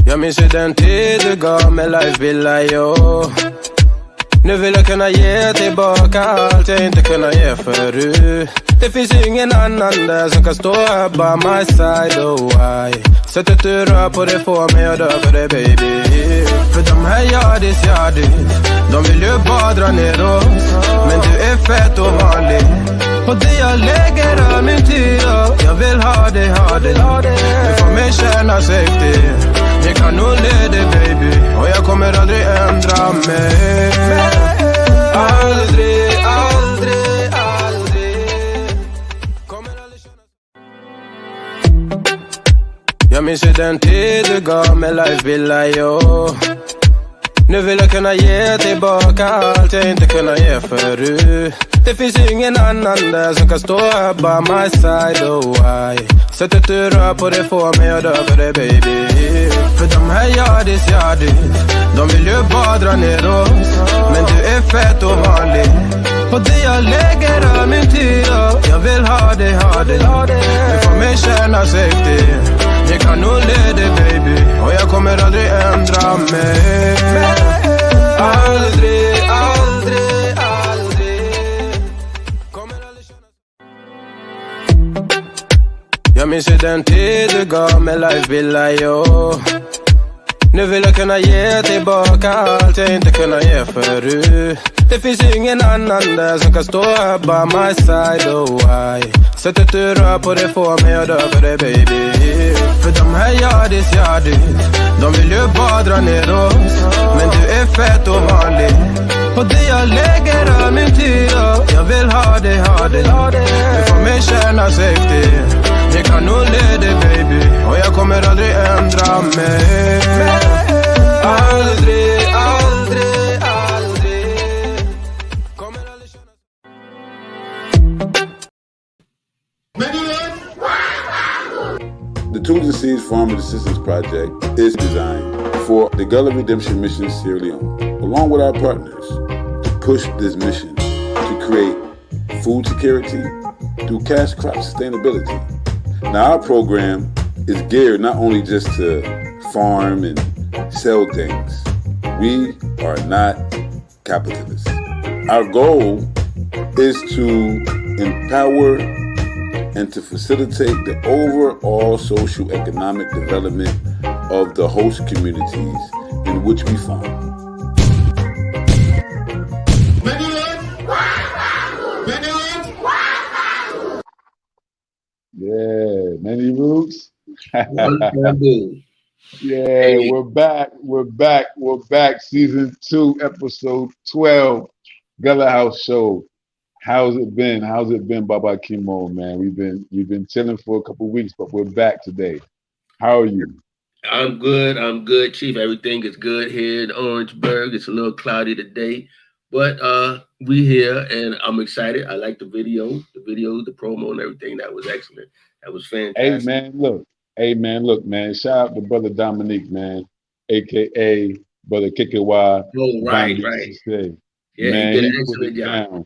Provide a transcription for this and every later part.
Jag minns ju den tid du gav mig life billar, yo. Nu vill jag kunna ge tillbaka allt jag inte kunna ge förut. Det finns ingen annan där som kan stå här by my side, oh why. Sättet du rör på det får mig att dö för det, baby. För de här yardis, de vill ju bara dra ner oss. Men du är fett och vanlig. Och det jag lägger av min tid, jag vill ha det. Du får mig känna safety. Jag kan nog leda, baby. Och jag kommer aldrig ändra mig. Aldrig kommer aldrig känna. Jag minns ju den tid du gav mig life billar, yo. Nu vill jag kunna ge tillbaka allt jag inte kunna ge förut. Det finns ingen annan där som kan stå här by my side, oh why. Sättet du rör på det får mig att dö för det, baby. För de här yardis, de vill ju bara dra ner oss. Men du är fett och vanlig. Och det jag lägger av min tid, jag vill ha det. Du får mig känna safety. Jag kan nog leda, baby. Och jag kommer aldrig ändra mig. Aldrig kommer aldrig känna. Jag minns ju den tid du gav mig life billar, yo. Nu vill jag kunna ge tillbaka allt jag inte kunna ge förut. Det finns ingen annan där som kan stå här by my side, oh why. Sättet du rör på det får mig att dö för det, baby. För de här yardis, de vill ju bara dra ner oss. Men du är fett och vanlig. Och det jag lägger av min tid, jag vill ha det. Du får mig känna safety. Jag kan nog leda, baby. Och jag kommer aldrig ändra mig. Aldrig kommer aldrig känna. The Tunes and Seeds Farmers Assistance Project is designed for the Gullah Redemption Mission Sierra Leone, along with our partners, to push this mission to create food security through cash crop sustainability. Now, our program is geared not only just to farm and sell things. We are not capitalists. Our goal is to empower and to facilitate the overall socio-economic development of the host communities in which we farm. Yeah, many roots. Yeah, Hey. we're back. Season 2, episode 12, Gullah House Show. How's it been, Baba Kimo, man? We've been chilling for a couple of weeks, but we're back today. How are you? I'm good, Chief. Everything is good here in Orangeburg. It's a little cloudy today, but we here and I'm excited. I like the video, the promo and everything. That was excellent. That was fantastic. Hey man, look, man. Shout out to brother Dominique, man, aka brother Kikewa. Oh, right. Yeah, Man, he did an put excellent it job. down.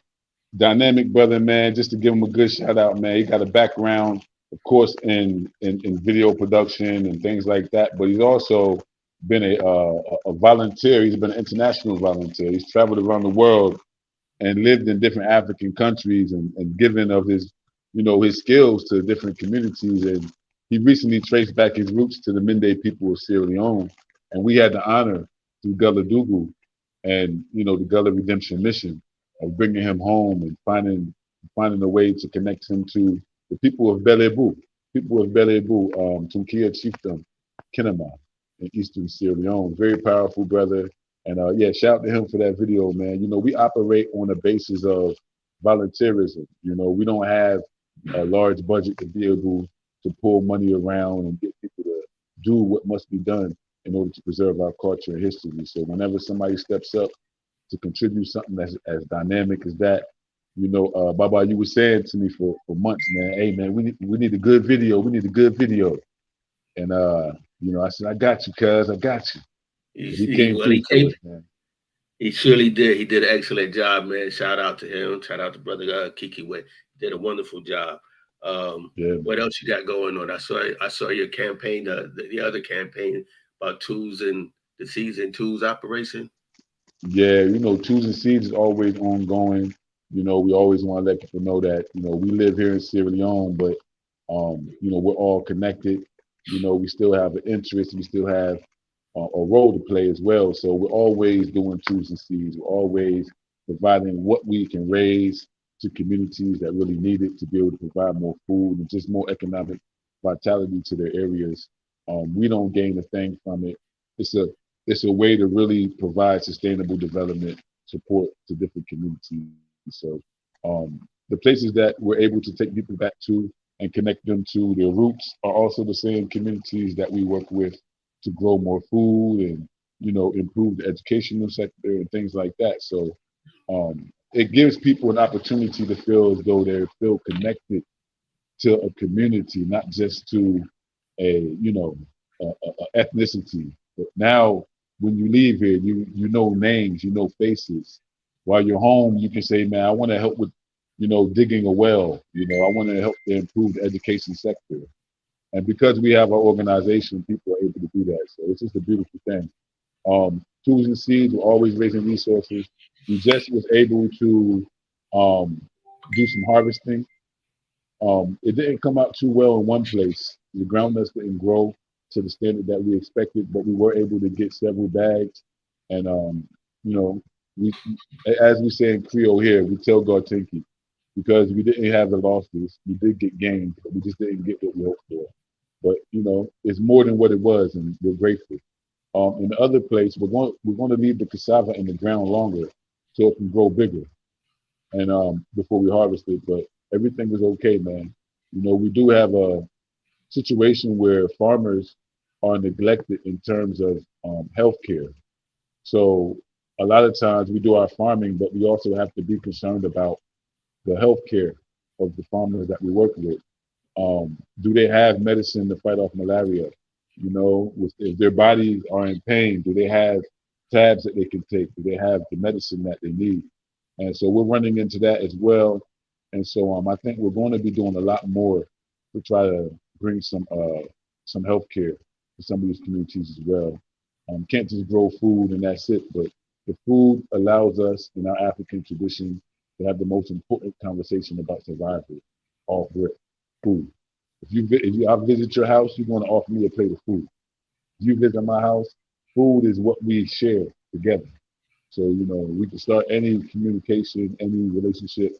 Dynamic brother, man. Just to give him a good shout out, man. He got a background, of course, in video production and things like that. But he's also been a volunteer. He's been an international volunteer. He's traveled around the world and lived in different African countries and given of his, his skills to different communities. And he recently traced back his roots to the Mende people of Sierra Leone. And we had the honor through Gullah Dugu and, the Gullah Redemption Mission of bringing him home and finding a way to connect him to the people of Belebu, Tunkia Chiefdom, Kinema, in Eastern Sierra Leone. Very powerful brother. And shout out to him for that video, man. We operate on a basis of volunteerism. We don't have a large budget to be able to pull money around and get people to do what must be done in order to preserve our culture and history. So whenever somebody steps up to contribute something that's as dynamic as that, Baba, you were saying to me for months, man, hey man, we need a good video. And I said, I got you, cuz, I got you. He came through for us, man. He surely did. He did an excellent job, man. Shout out to him. Shout out to brother Kiki Way. He did a wonderful job. What else you got going on? I saw your campaign, the other campaign about tools and the seeds and tools operation? Yeah, Tools and Seeds is always ongoing. We always want to let people know that, we live here in Sierra Leone, but, we're all connected. We still have an interest. We still have a role to play as well. So we're always doing Tools and Seeds. We're always providing what we can raise to communities that really need it to be able to provide more food and just more economic vitality to their areas. We don't gain a thing from it. It's a it's a way to really provide sustainable development support to different communities. So the places that we're able to take people back to and connect them to their roots are also the same communities that we work with to grow more food and improve the educational sector and things like that. So it gives people an opportunity to feel as though they feel connected to a community, not just to a ethnicity. But now, when you leave here, you know names, you know faces. While you're home, you can say, "Man, I want to help with, digging a well. I want to help to improve the education sector." And because we have our organization, people are able to do that. So it's just a beautiful thing. Tools and Seeds, we're always raising resources. We just was able to um, do some harvesting. It didn't come out too well in one place. The ground nuts didn't grow to the standard that we expected, but we were able to get several bags. And you know, we, as we say in Creole here, we tell God thank you because we didn't have the losses. We did get gains, but we just didn't get what we hoped for. But it's more than what it was, and we're grateful. In the other place, we're going to leave the cassava in the ground longer so it can grow bigger and before we harvest it. But everything is okay, man. We do have a situation where farmers are neglected in terms of healthcare. So a lot of times we do our farming, but we also have to be concerned about the healthcare of the farmers that we work with. Do they have medicine to fight off malaria? If their bodies are in pain, do they have tabs that they can take? Do they have the medicine that they need? And so we're running into that as well. And so I think we're going to be doing a lot more to try to bring some health care to some of these communities as well. Can't just grow food and that's it, but the food allows us in our African tradition to have the most important conversation about survival off rip, food. If I visit your house, you're going to offer me a plate of food. If you visit my house, food is what we share together. So, we can start any communication, any relationship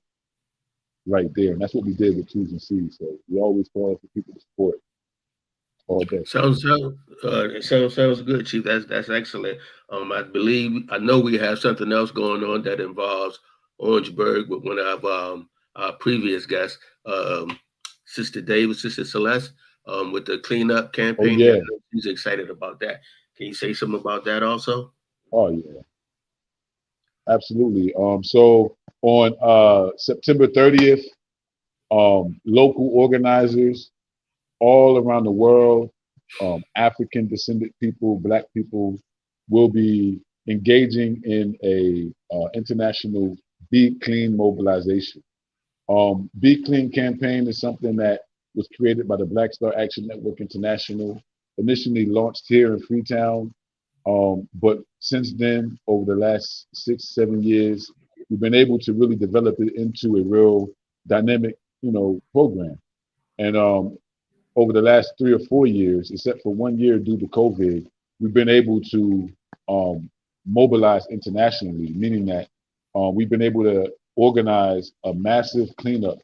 right there. And that's what we did with Tools and Seeds. So we always call for people to support all day. Sounds good, Chief. That's excellent. I know we have something else going on that involves Orangeburg with one of our previous guests, Sister Davis, Sister Celeste, with the cleanup Oh, campaign. yeah. She's excited about that. Can you say something about that also? Oh, yeah. Absolutely. So on September 30th, local organizers all around the world, African descended people, Black people, will be engaging in a international Be Clean mobilization. Be Clean campaign is something that was created by the Black Star Action Network International, initially launched here in Freetown. But since then, over the last 6, 7 years, we've been able to really develop it into a real dynamic, program. And over the last 3 or 4 years, except for 1 year due to COVID, we've been able to mobilize internationally, meaning that we've been able to organize a massive cleanup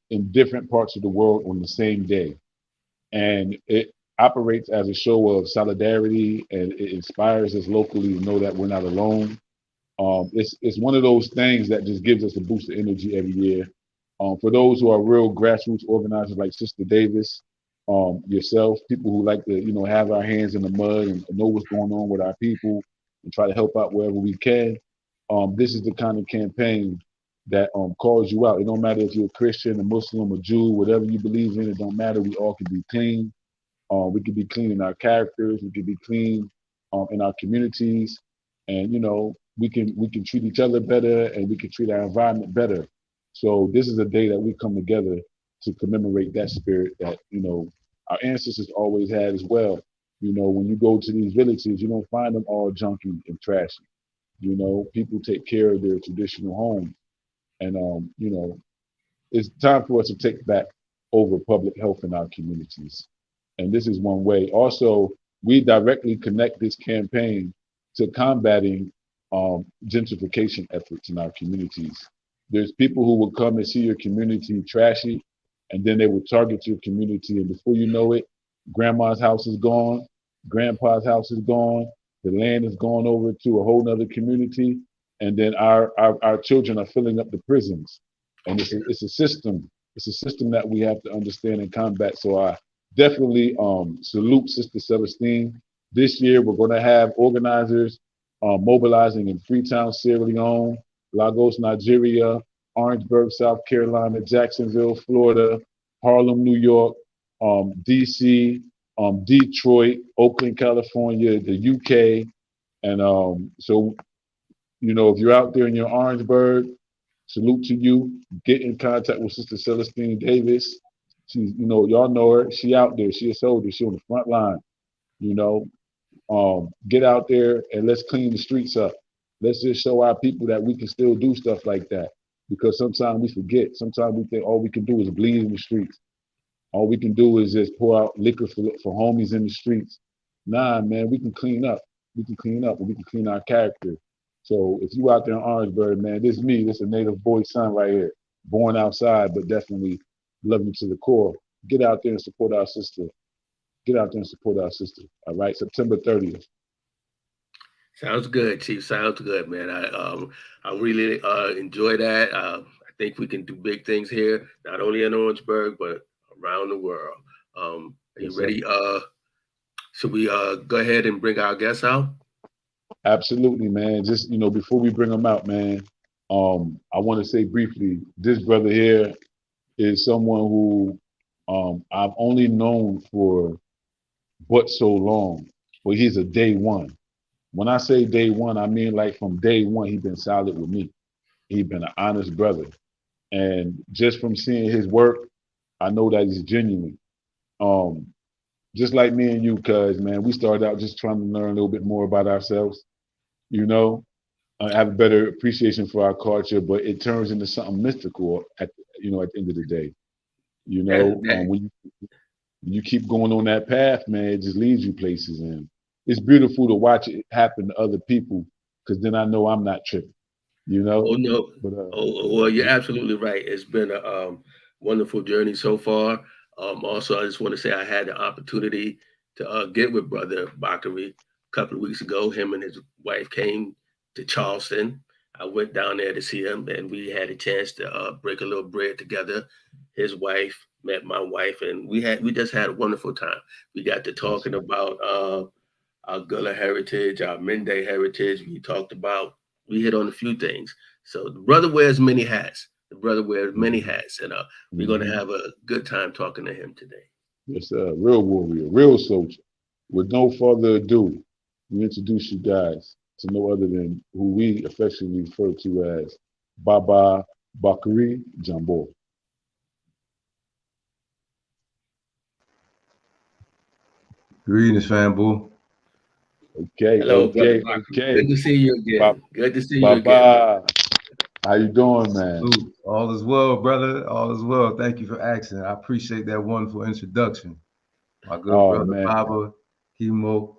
in different parts of the world on the same day. And it operates as a show of solidarity and it inspires us locally to know that we're not alone. It's one of those things that just gives us a boost of energy every year. For those who are real grassroots organizers like Sister Davis, yourself, people who like to, have our hands in the mud and know what's going on with our people and try to help out wherever we can. This is the kind of campaign that calls you out. It don't matter if you're a Christian, a Muslim, a Jew, whatever you believe in, it don't matter. We all can be clean. We can be clean in our characters. We can be clean in our communities, and we can treat each other better, and we can treat our environment better. So this is a day that we come together to commemorate that spirit that our ancestors always had as well. You know, when you go to these villages, you don't find them all junky and trashy. You know, people take care of their traditional homes. And, you know, it's time for us to take back over public health in our communities. And this is one way. Also, we directly connect this campaign to combating gentrification efforts in our communities. There's people who will come and see your community trashy, and then they will target your community. And before you know it, grandma's house is gone, grandpa's house is gone, the land is gone over to a whole nother community. And then our children are filling up the prisons. And it's a system. It's a system that we have to understand and combat. So I definitely salute Sister Celestine. This year, we're going to have organizers mobilizing in Freetown, Sierra Leone, Lagos, Nigeria, Orangeburg, South Carolina, Jacksonville, Florida, Harlem, New York, DC, Detroit, Oakland, California, the UK. And so, you know, if you're out there in your Orangeburg, salute to you. Get in contact with Sister Celestine Davis. She's, you know, y'all know her. She out there. She a soldier. She on the front line. You know, get out there and let's clean the streets up. Let's just show our people that we can still do stuff like that. Because sometimes we forget. Sometimes we think all we can do is bleed in the streets. All we can do is just pour out liquor for homies in the streets. Nah, man, we can clean up. We can clean up and we can clean our character. So if you out there in Orangeburg, man, this is me. This is a native boy son right here. Born outside, but definitely love you to the core. Get out there and support our sister. Get out there and support our sister. All right, September 30th. Sounds good, Chief. Sounds good, man. I really enjoy that. I think we can do big things here, not only in Orangeburg, but around the world. Are you Yes, ready? Should we go ahead and bring our guests out? Absolutely, man. Just, you know, before we bring them out, man, I want to say briefly, this brother here is someone who I've only known for but so long, but he's a day one. When I say day one, I mean like from day one, he's been solid with me. He's been an honest brother. And just from seeing his work, I know that he's genuine. Just like me and you, cuz, man, we started out just trying to learn a little bit more about ourselves, you know, have a better appreciation for our culture, but it turns into something mystical at, you know, at the end of the day. You know, when you keep going on that path, man, it just leads you places. And it's beautiful to watch it happen to other people, because then I know I'm not tripping, you know? Oh no. But Well, you're absolutely right. It's been a wonderful journey so far. Also, I just want to say I had the opportunity to get with Brother Bockarie a couple of weeks ago. Him and his wife came to Charleston. I went down there to see him, and we had a chance to break a little bread together. His wife met my wife, and we just had a wonderful time. We got to talking about our Gullah heritage, our Mende heritage. We hit on a few things. So the brother wears many hats. The brother wears many hats, and we're going to have a good time talking to him today. Yes, real warrior, real soldier. With no further ado, we introduce you guys to no other than who we affectionately refer to as Baba Bockarie Jombor. Greetings, fanboy. Okay, Hello, Brother okay, Bockarie. okay. Good to see you again. Good to see you again. Baba, how you doing, man? Ooh, all is well, brother. All is well. Thank you for asking. I appreciate that wonderful introduction. My good brother, Man. Baba, Chemo.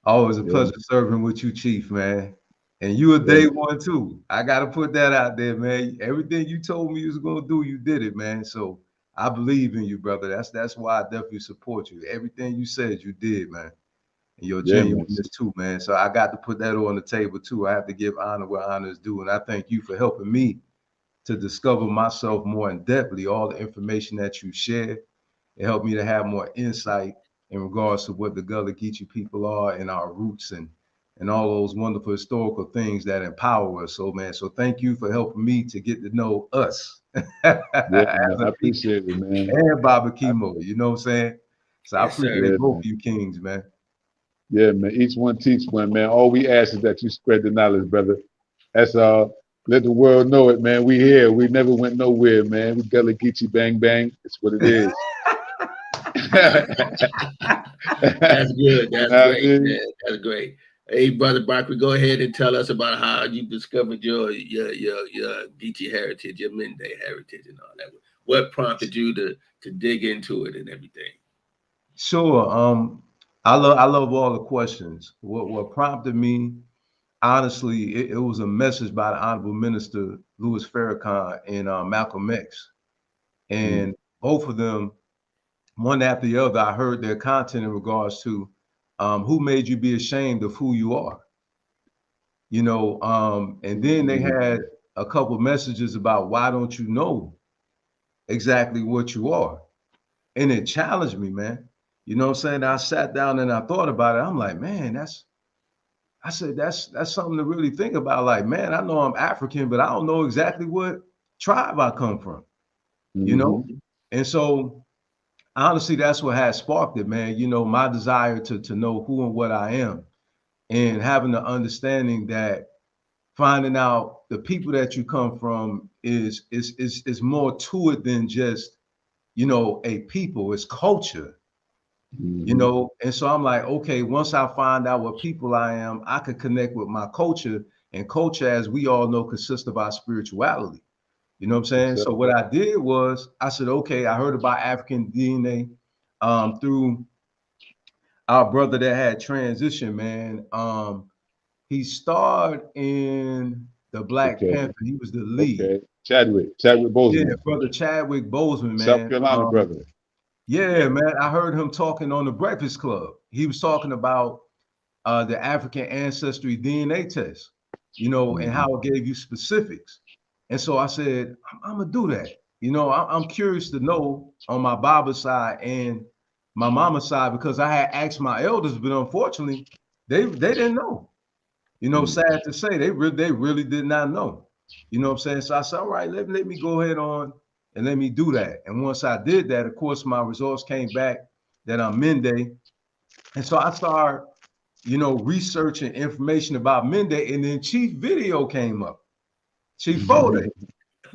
Always a Yeah. pleasure serving with you, Chief, man. And you a day one too. I gotta put that out there, man. Everything you told me you was gonna do, you did it, man. So I believe in you, brother. That's why I definitely support you. Everything you said, you did, man. And your genuineness too, man. So I got to put that on the table too. I have to give honor where honor is due. And I thank you for helping me to discover myself more in depthly. All the information that you share, it helped me to have more insight in regards to what the Gullah Geechee people are and our roots and all those wonderful historical things that empower us. So, man, so thank you for helping me to get to know us. Yeah, man, I appreciate it, man. And Baba Chemo, you know what I'm saying? So Yes, I appreciate both man. of you kings, man. Yeah, man. Each one teach one, man. All we ask is that you spread the knowledge, brother. That's let the world know it, man. We here. We never went nowhere, man. We Gullah Geechee bang bang. It's what it is. That's good. That's I great, mean, man. That's great. Hey, brother Bockarie, go ahead and tell us about how you discovered your Geechee heritage, your Mende heritage, and all that. What prompted you to dig into it and everything? Sure. I love all the questions. What prompted me, honestly, it was a message by the Honorable Minister Louis Farrakhan and Malcolm X, and both of them, one after the other, I heard their content in regards to who made you be ashamed of who you are. And then they had a couple messages about why don't you know exactly what you are, and it challenged me, man. You know what I'm saying? I sat down and I thought about it. I'm like, man, that's something to really think about. Like, man, I know I'm African, but I don't know exactly what tribe I come from, you know? And so honestly, that's what has sparked it, man. My desire to know who and what I am, and having the understanding that finding out the people that you come from is more to it than just, a people. It's culture. And so I'm like, okay, once I find out what people I am, I could connect with my culture, and culture, as we all know, consists of our spirituality. You know what I'm saying? So what I did was I said, okay, I heard about African DNA through our brother that had transition, man. He starred in the Black Panther. He was the lead. Okay. Chadwick Yeah, Boseman. brother Chadwick Boseman, South man. Carolina brother. Yeah, man. I heard him talking on the Breakfast Club. He was talking about the African ancestry DNA test, and how it gave you specifics. And so I said, I'm gonna do that. I'm curious to know on my Baba side and my mama side, because I had asked my elders, but unfortunately, they didn't know. Sad to say, they really did not know. You know what I'm saying? So I said, all right, let me go ahead on and let me do that. And once I did that, of course, my results came back that I'm Mende. And so I started, researching information about Mende, and then Chief Video came up, Chief Foday,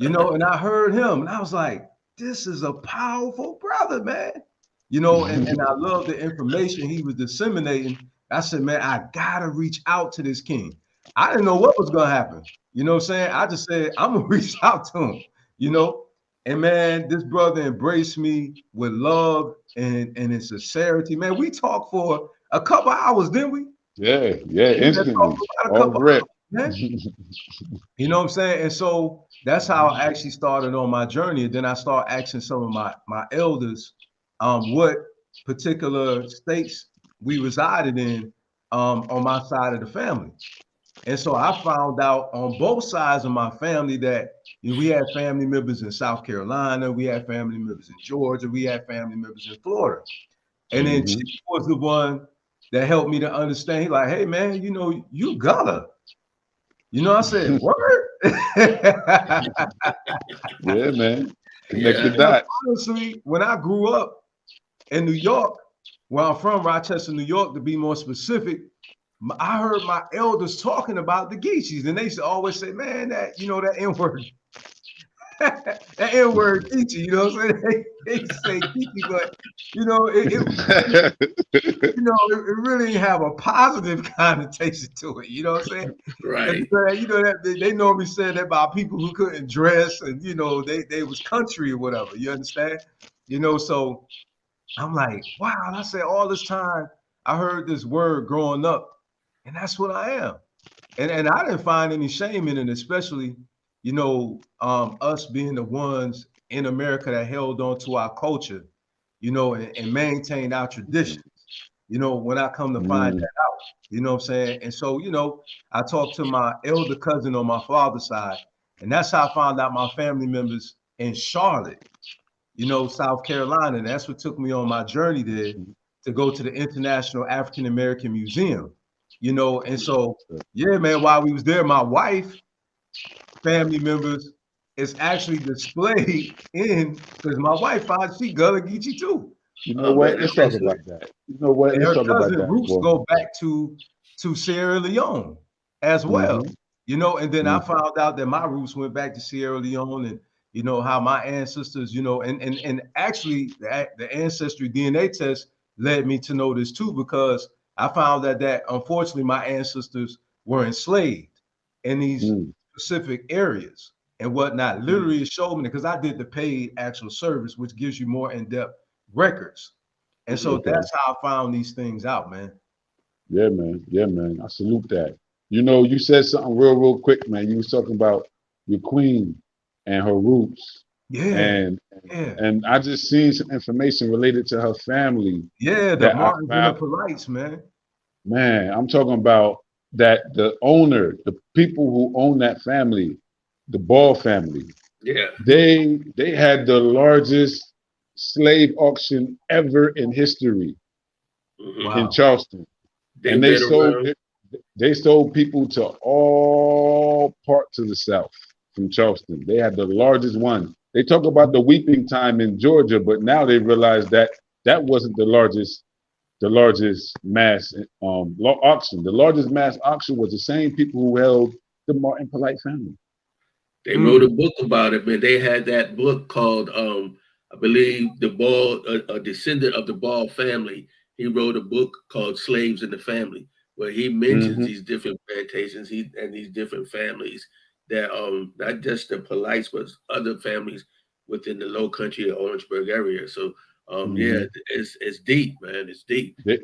and I heard him, and I was like, this is a powerful brother, man. And I love the information he was disseminating. I said, man, I gotta reach out to this king. I didn't know what was gonna happen. You know what I'm saying? I just said, I'm gonna reach out to him, And man, this brother embraced me with love and in sincerity. Man, we talked for a couple hours, didn't we? Yeah, instantly. All rep. Man. You know what I'm saying? And so that's how I actually started on my journey. And then I started asking some of my elders what particular states we resided in on my side of the family. And so I found out on both sides of my family that we had family members in South Carolina, we had family members in Georgia, we had family members in Florida. And then Chief was the one that helped me to understand. He's like, hey man, you Gullah. I said, word? Yeah, man. Connect the dots. Honestly, when I grew up in New York, where I'm from, Rochester, New York, to be more specific, I heard my elders talking about the Geechees, and they used to always say, man, that N-word, that N-word Geechee, you know what I'm saying? They say Geechee, but it really have a positive connotation to it, you know what I'm saying? Right. That they normally said that about people who couldn't dress, and they was country or whatever, you understand? So I'm like, wow, I said all this time I heard this word growing up, and that's what I am. And I didn't find any shame in it, especially, us being the ones in America that held on to our culture, and maintained our traditions, when I come to find that out, you know what I'm saying? And so, I talked to my elder cousin on my father's side, and that's how I found out my family members in Charlotte, South Carolina. And that's what took me on my journey there to go to the International African American Museum, and so, yeah, man, while we was there, my wife, family members is actually displayed because my wife finds she Gullah Geechee too. You know what? Let's talk about that. You know what? And Let's her talk about cousin that. roots go back to Sierra Leone as well, and then I found out that my roots went back to Sierra Leone, and you know, how my ancestors, you know, and actually the ancestry DNA test led me to know this too, because I found that unfortunately my ancestors were enslaved in these specific areas and whatnot. Literally, it showed me, because I did the paid actual service, which gives you more in-depth records. And so that's how I found these things out, man. Yeah, man. Yeah, man. I salute that. You know, you said something real quick, man. You was talking about your queen and her roots. Yeah. And Yeah. and I just seen some information related to her family. Yeah, the that I Martins and the found. Polites, man. Man, I'm talking about that the owner, the people who own that family, the Ball family, Yeah. they had the largest slave auction ever in history in Wow. Charleston. They've And been around. they sold people to all parts of the South from Charleston. They had the largest one. They talk about the weeping time in Georgia, but now they realize that that wasn't the largest mass auction. The largest mass auction was the same people who held the Martin Polite family. They wrote a book about it, man. They had that book called, I believe, the Ball, a descendant of the Ball family. He wrote a book called Slaves in the Family, where he mentions these different plantations and these different families that, not just the Polites, but other families within the Low Country or Orangeburg area. So, yeah, it's deep, man. It's deep. They,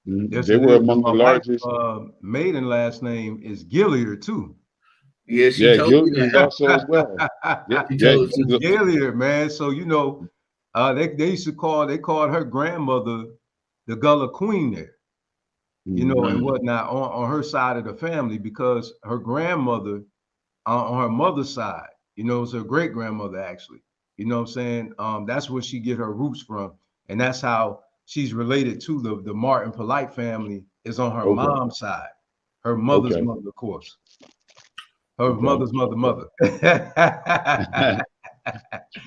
Yes, they it were is. And among my the wife, largest. maiden last name is Gilliard too. Yeah, she Yeah, told me Gilliard is that. also as well. Yeah, She yeah. told It's Gilliard, man. So you know, they used to called her grandmother the Gullah Queen there, you know, and whatnot on her side of the family, because her grandmother on her mother's side, you know, it's her great grandmother actually. You know what I'm saying? That's where she get her roots from, and that's how she's related to the Martin Polite family, is on her Okay, mom's side. Her mother's okay, mother, of course. Her okay, mother's mother.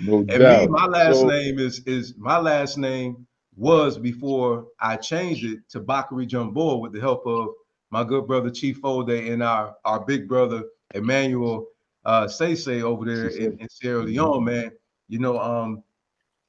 no And me, doubt. my last So, name is my last name was, before I changed it, to Bockarie Jombor, with the help of my good brother Chief Ode and our big brother Emmanuel Say over there she said, in Sierra Leone, man. You know,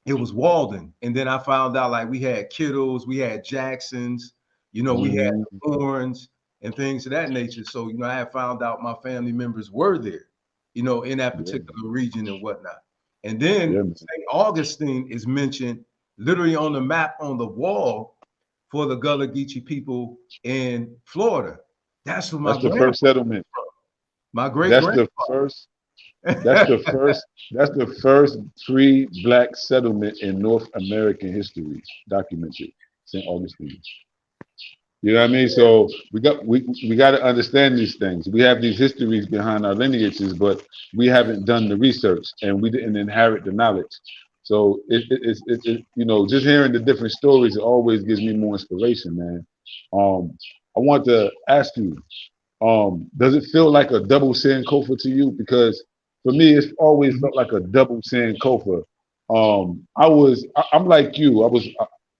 it was Walden. And then I found out, like, we had Kittles, we had Jacksons, you know, we had Horns and things of that nature. So, you know, I had found out my family members were there, you know, in that yeah, particular region and whatnot. And then yeah, man. St. Augustine is mentioned literally on the map on the wall for the Gullah Geechee people in Florida. That's where my That's the grandfather, first settlement. my great That's the grandfather. first. That's the first. That's the first free black settlement in North American history documented. St. Augustine. You know what I mean? So we got to understand these things. We have these histories behind our lineages, but we haven't done the research and we didn't inherit the knowledge. So you know, just hearing the different stories, it always gives me more inspiration, man. I want to ask you, does it feel like a double Sankofa to you? Because for me, it's always felt like a double Sankofa. I'm like you.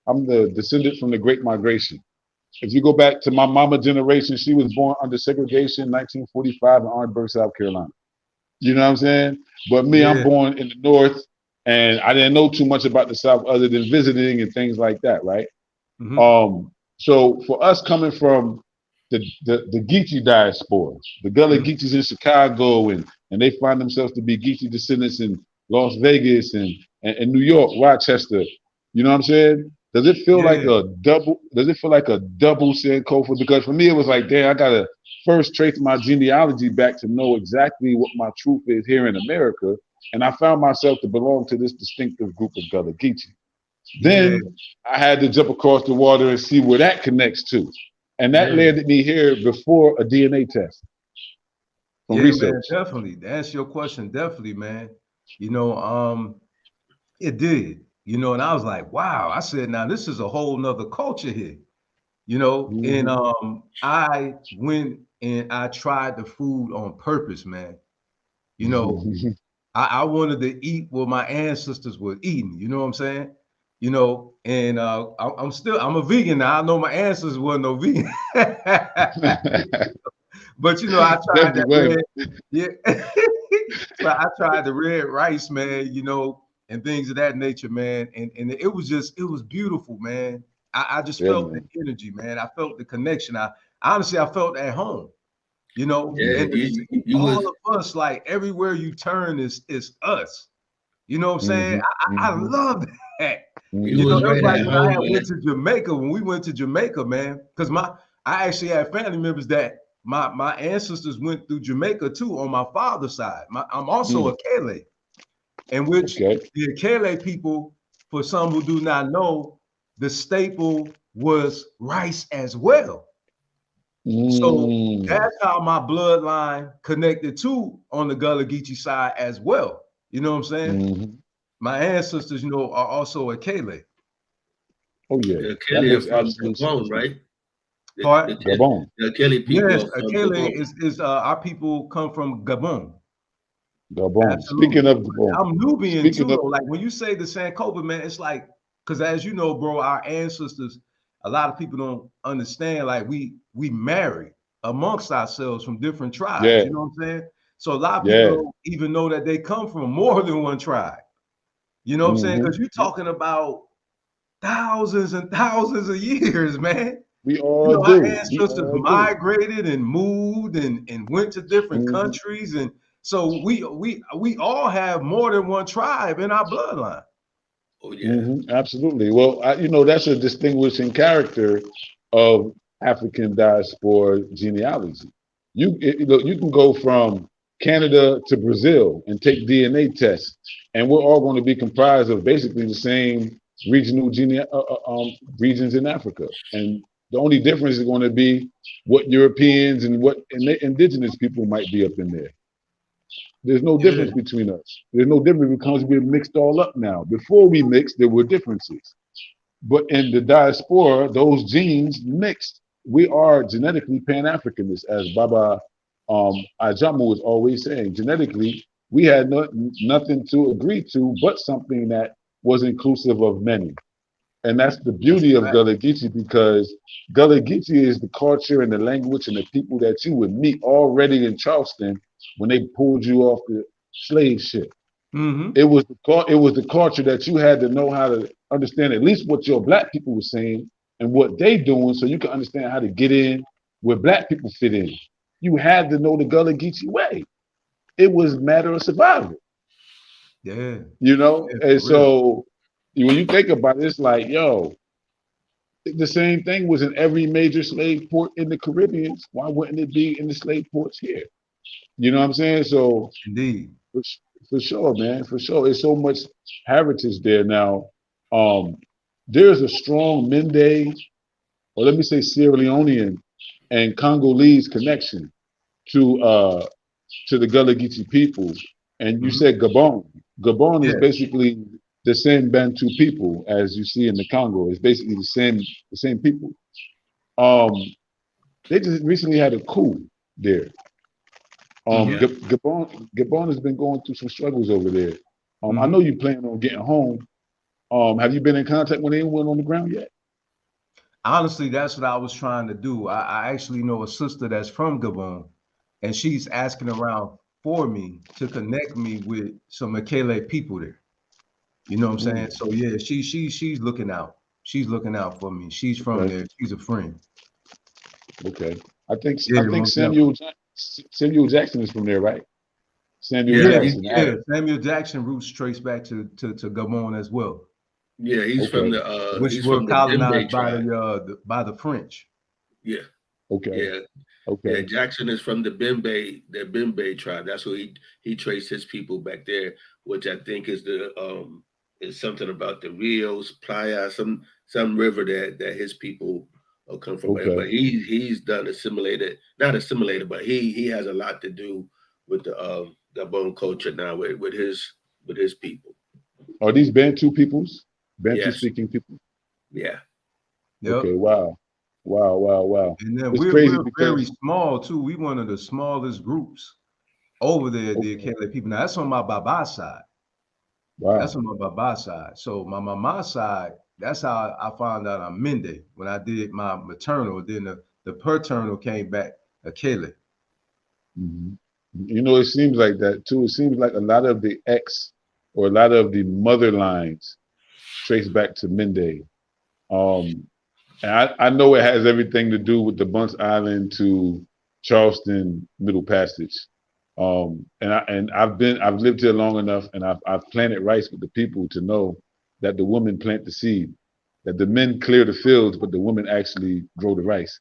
I'm the descendant from the Great Migration. If you go back to my mama generation, she was born under segregation, 1945 in Orangeburg, South Carolina. You know what I'm saying? But me, I'm Yeah. born in the North, and I didn't know too much about the South other than visiting and things like that, right? So for us coming from the Geechee diaspora, the Gullah Geechees in Chicago, and they find themselves to be Geechee descendants in Las Vegas and New York, Rochester. You know what I'm saying? Does it feel like a double? Does it feel like a double Sankofa? Because for me, it was like, damn, I gotta first trace my genealogy back to know exactly what my truth is here in America, and I found myself to belong to this distinctive group of Gullah Geechee. Then I had to jump across the water and see where that connects to, and that landed me here before a DNA test from research. Man, definitely. To answer your question, definitely, man. You know, it did. You know, and I was like, wow. I said, now this is a whole nother culture here. You know, and I went and I tried the food on purpose, man. You know, I wanted to eat what my ancestors were eating. You know what I'm saying? You know, and I'm a vegan now. I know my ancestors wasn't no vegan. But you know, I tried that, man. Yeah. But I tried the red rice, man, you know, and things of that nature, man. And it was beautiful, man. I just Yeah, felt the man. energy, man. I felt the connection. I honestly I felt at home, you know, Yeah, and to see you all was of us, like everywhere you turn is us. You know what I'm saying? Mm-hmm. I Mm-hmm. love that. you You know, was it was right like at when I home, had man. went to Jamaica, when we went to Jamaica, man, because I actually had family members that my ancestors went through Jamaica too on my father's side. I'm also a Kele, in which Okay. the Kele people, for some who do not know, the staple was rice as well. So Mm. that's how my bloodline connected to on the Gullah Geechee side as well. You know what I'm saying? Mm-hmm. My ancestors, you know, are also a Kele. Oh yeah, The that Kelly are makes from absolute Gabon, sense. right? Part Gabon, The Kelly people yes, are from Akele Gabon. is our people come from Gabon. Gabon. Absolutely. Speaking of Gabon, I'm Nubian too, speaking of though. Like when you say the Sankofa, man, it's like because as you know, bro, our ancestors, a lot of people don't understand. Like we marry amongst ourselves from different tribes. yeah, You know what I'm saying? So a lot of people yeah. don't even know that they come from more than one tribe. You know what I'm saying? Mm-hmm. Because you're talking about thousands and thousands of years, man. We You all know, our do. We ancestors all do. migrated and moved and went to different Mm-hmm. countries, and so we all have more than one tribe in our bloodline. Oh yeah. Mm-hmm. Absolutely. Well, that's a distinguishing character of African diaspora genealogy. You can go from Canada to Brazil and take DNA tests, and we're all going to be comprised of basically the same regions in Africa. And the only difference is going to be what Europeans and what indigenous people might be up in there. There's no Yeah, difference between us. There's no difference because we're mixed all up now. Before we mixed, there were differences. But in the diaspora, those genes mixed. We are genetically Pan-Africanists, as Baba Ajamu was always saying. Genetically, we had nothing to agree to but something that was inclusive of many. And that's the that's beauty a of fact. Gullah Geechee, because Gullah Geechee is the culture and the language and the people that you would meet already in Charleston when they pulled you off the slave ship. Mm-hmm. It was the culture that you had to know how to understand at least what your black people were saying and what they doing, so you can understand how to get in where black people fit in. You had to know the Gullah Geechee way. It was a matter of survival, Yeah, yeah, And for real. so when you think about it, it's like, yo, the same thing was in every major slave port in the Caribbean. Why wouldn't it be in the slave ports here? You know what I'm saying? So Indeed. for, for sure, man, for sure. It's so much heritage there now. Um, there's a strong Mende, or let me say Sierra Leonean and Congolese connection to the Gullah Geechee people. And you Mm-hmm. said Gabon. Gabon is Yeah, basically the same Bantu people as you see in the Congo. It's basically the same people. Um, they just recently had a coup there. mm-hmm. Yeah. Gabon has been going through some struggles over there. I Mm-hmm. know you plan on getting home. Have you been in contact with anyone on the ground yet? Honestly, that's what I was trying to do. I actually know a sister that's from Gabon, and she's asking around for me to connect me with some Mekele people there. You know what I'm saying? Mm, So yeah, she's looking out. She's looking out for me. She's from okay, there. She's a friend. okay. I think Yeah, I think most definitely. Samuel Jackson is from there, right? Samuel Yeah, Yeah, he's Jackson. yeah. Samuel Jackson roots trace back to Gabon as well, Okay, which he's were from the Bembe colonized by tribe. the French. Yeah, okay, yeah, yeah. okay, Jackson is from the Bembe tribe. That's where he traced his people back there, which I think is something about the Rios, Playa, some river that his people come from. But okay. he's done assimilated, not assimilated, but he has a lot to do with the bone culture now with his people. Are these Bantu peoples? Bantu Yes, speaking people? yeah. Yep. Okay, wow. Wow, wow, wow. And then It's we're crazy we're very because small too. We one of the smallest groups over there, the okay, Akele people. Now that's on my Baba side. That's wow. on my Baba side. So my mama side, that's how I found out I'm Mende when I did my maternal. Then the paternal came back Akele. Hmm. You know, it seems like that too. It seems like a lot of the X or a lot of the mother lines trace back to Mende. And I know it has everything to do with the Bunce Island to Charleston Middle Passage. I've lived here long enough, and I've planted rice with the people to know that the women plant the seed, that the men clear the fields, but the women actually grow the rice.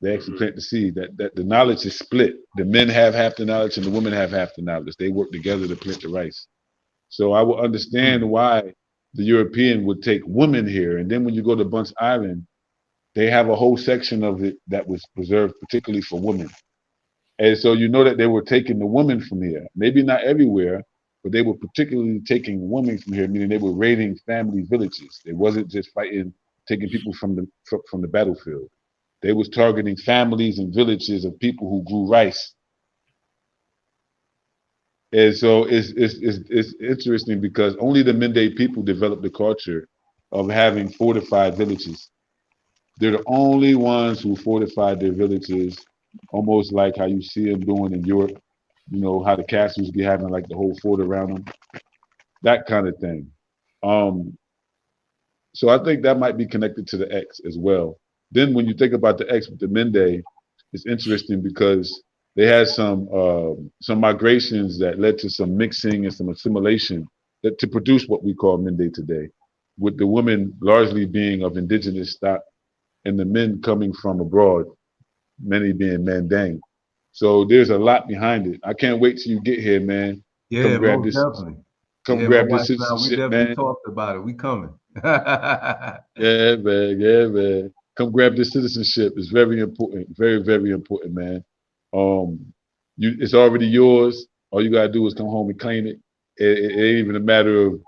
They actually plant the seed. That the knowledge is split. The men have half the knowledge, and the women have half the knowledge. They work together to plant the rice. So I will understand why the European would take women here, and then when you go to Bunce Island, they have a whole section of it that was preserved particularly for women. And so you know that they were taking the women from here. Maybe not everywhere, but they were particularly taking women from here, meaning they were raiding family villages. They wasn't just fighting, taking people from the battlefield. They was targeting families and villages of people who grew rice. And so it's interesting because only the Mende people developed the culture of having fortified villages. They're the only ones who fortified their villages, almost like how you see them doing in Europe. You know, how the castles be having like the whole fort around them, that kind of thing. So I think that might be connected to the X as well. Then when you think about the X with the Mende, it's interesting because they had some migrations that led to some mixing and some assimilation that to produce what we call Mende today, with the women largely being of indigenous stock and the men coming from abroad, many being Mandang. So there's a lot behind it. I can't wait till you get here, man. Yeah, Come grab most this. definitely. Come Yeah, my grab this wife and I, we citizenship, definitely man. talked about it. We coming. Yeah, man. Yeah, man. Come grab this citizenship. It's very important. Very, very important, man. It's already yours. All you gotta do is come home and claim it. It ain't even a matter of,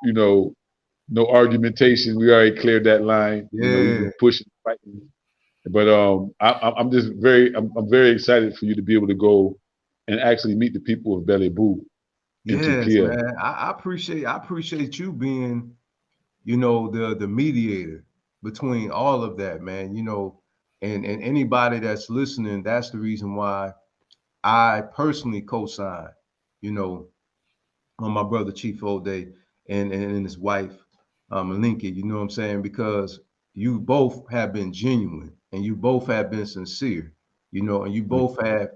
no argumentation. We already cleared that line. You know, you've Yeah. been pushing, fighting. But I'm just I'm very excited for you to be able to go and actually meet the people of Bele Bou in Yes, Turkey. man. I appreciate you being, the mediator between all of that, man. And anybody that's listening, that's the reason why I personally co-sign, you know, on my brother Chief O'Day and his wife, Linky, you know what I'm saying? Because you both have been genuine and you both have been sincere, and you both have